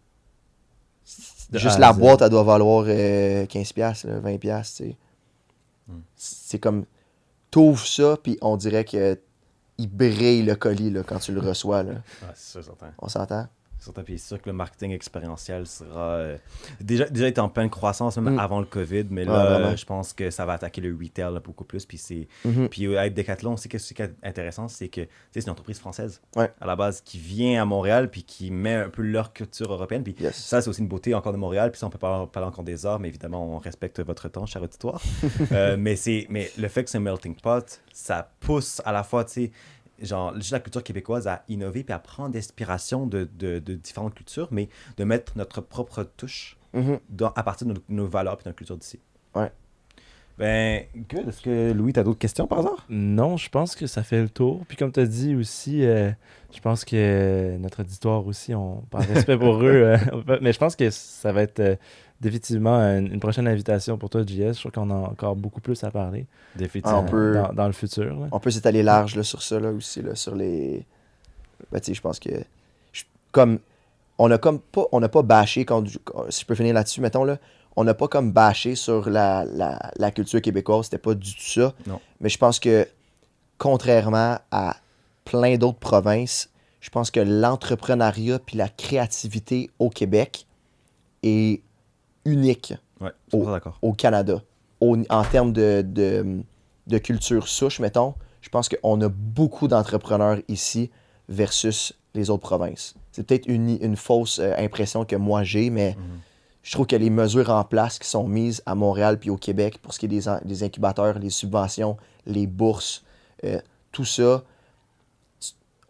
Juste la boîte, elle doit valoir 15$, là, 20$, tu sais. C'est comme, t'ouvres ça, puis on dirait que il brille le colis là, quand tu le reçois. Là. C'est sûr, certain. On s'entend? Puis c'est sûr que le marketing expérientiel sera déjà était en pleine croissance même avant le COVID, mais là je pense que ça va attaquer le retail là, beaucoup plus. Puis puis avec Decathlon aussi, ce qui est intéressant, c'est que c'est une entreprise française à la base qui vient à Montréal puis qui met un peu leur culture européenne. Puis ça c'est aussi une beauté encore de Montréal. Puis ça on peut parler encore des heures, mais évidemment on respecte votre temps, cher auditoire. mais le fait que c'est un melting pot, ça pousse à la fois, tu sais. Genre, juste la culture québécoise à innover puis à prendre d'inspiration de différentes cultures, mais de mettre notre propre touche à partir de nos valeurs et de notre culture d'ici. Ouais. Ben, good. Est-ce que Louis, t'as d'autres questions par hasard? Non, je pense que ça fait le tour. Puis comme tu as dit aussi, je pense que notre auditoire aussi, par respect pour eux, mais je pense que ça va être définitivement une prochaine invitation pour toi, JS. Je crois qu'on a encore beaucoup plus à parler. Définitivement. Dans le futur. Là. On peut s'étaler large là, sur ça là, aussi, là, sur les... Ben, tu sais, je pense que... Comme... On n'a pas bâché, si je peux finir là-dessus, mettons, là, on n'a pas comme bâché sur la culture québécoise, c'était pas du tout ça. Non. Mais je pense que, contrairement à plein d'autres provinces, je pense que l'entrepreneuriat puis la créativité au Québec est unique au Canada. En termes de culture souche, mettons, je pense qu'on a beaucoup d'entrepreneurs ici versus les autres provinces. C'est peut-être une fausse impression que moi j'ai, mais je trouve que les mesures en place qui sont mises à Montréal puis au Québec pour ce qui est des incubateurs, les subventions, les bourses, tout ça,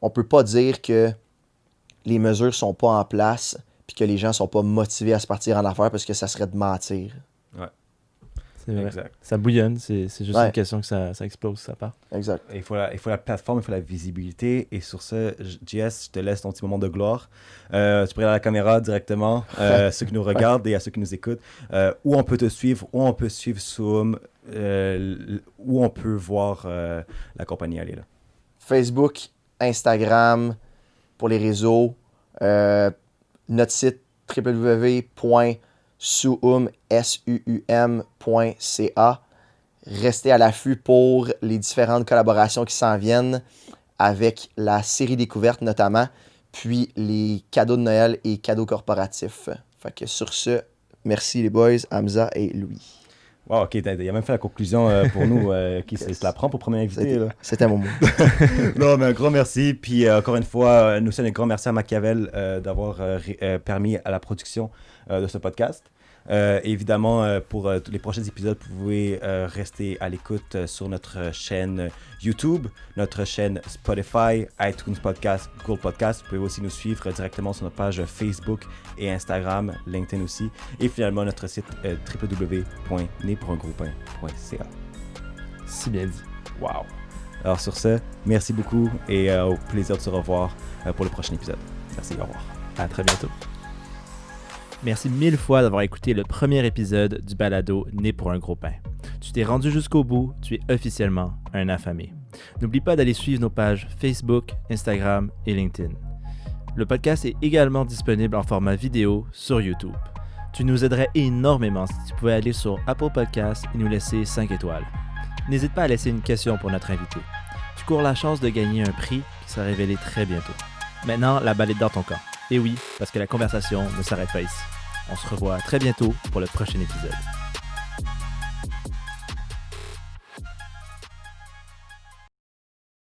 on peut pas dire que les mesures sont pas en place puis que les gens sont pas motivés à se partir en affaires parce que ça serait de mentir. Ouais. C'est vrai. Exact. Ça bouillonne, c'est juste une question que ça explose, ça part. Exact. Il faut la plateforme, il faut la visibilité. Et sur ce, JS, je te laisse ton petit moment de gloire. Tu peux regarder à la caméra directement, ceux qui nous regardent et à ceux qui nous écoutent, où on peut te suivre, où on peut suivre Soum, où on peut voir la compagnie aller là. Facebook, Instagram, pour les réseaux, notre site www.suum.ca. restez à l'affût pour les différentes collaborations qui s'en viennent avec la série découverte notamment, puis les cadeaux de Noël et cadeaux corporatifs. Fait que sur ce, merci les boys, Hamza et Louis. Wow, ok, il a même fait la conclusion pour nous. Qui se la prend pour premier invité? C'était mon mot. Non, mais un grand merci. Puis encore une fois, nous sommes un grand merci à Machiavel d'avoir permis à la production de ce podcast. Évidemment, pour tous les prochains épisodes, vous pouvez rester à l'écoute sur notre chaîne YouTube, notre chaîne Spotify, iTunes Podcast, Google Podcast. Vous pouvez aussi nous suivre directement sur notre page Facebook et Instagram, LinkedIn aussi. Et finalement, notre site www.nepourungroupin.ca. Si bien dit. Wow! Alors sur ce, merci beaucoup et au plaisir de se revoir pour le prochain épisode. Merci, au revoir. À très bientôt. Merci 1000 fois d'avoir écouté le premier épisode du balado Né pour un gros pain. Tu t'es rendu jusqu'au bout, tu es officiellement un affamé. N'oublie pas d'aller suivre nos pages Facebook, Instagram et LinkedIn. Le podcast est également disponible en format vidéo sur YouTube. Tu nous aiderais énormément si tu pouvais aller sur Apple Podcasts et nous laisser 5 étoiles. N'hésite pas à laisser une question pour notre invité. Tu cours la chance de gagner un prix qui sera révélé très bientôt. Maintenant, la balle est dans ton camp. Et oui, parce que la conversation ne s'arrête pas ici. On se revoit très bientôt pour le prochain épisode.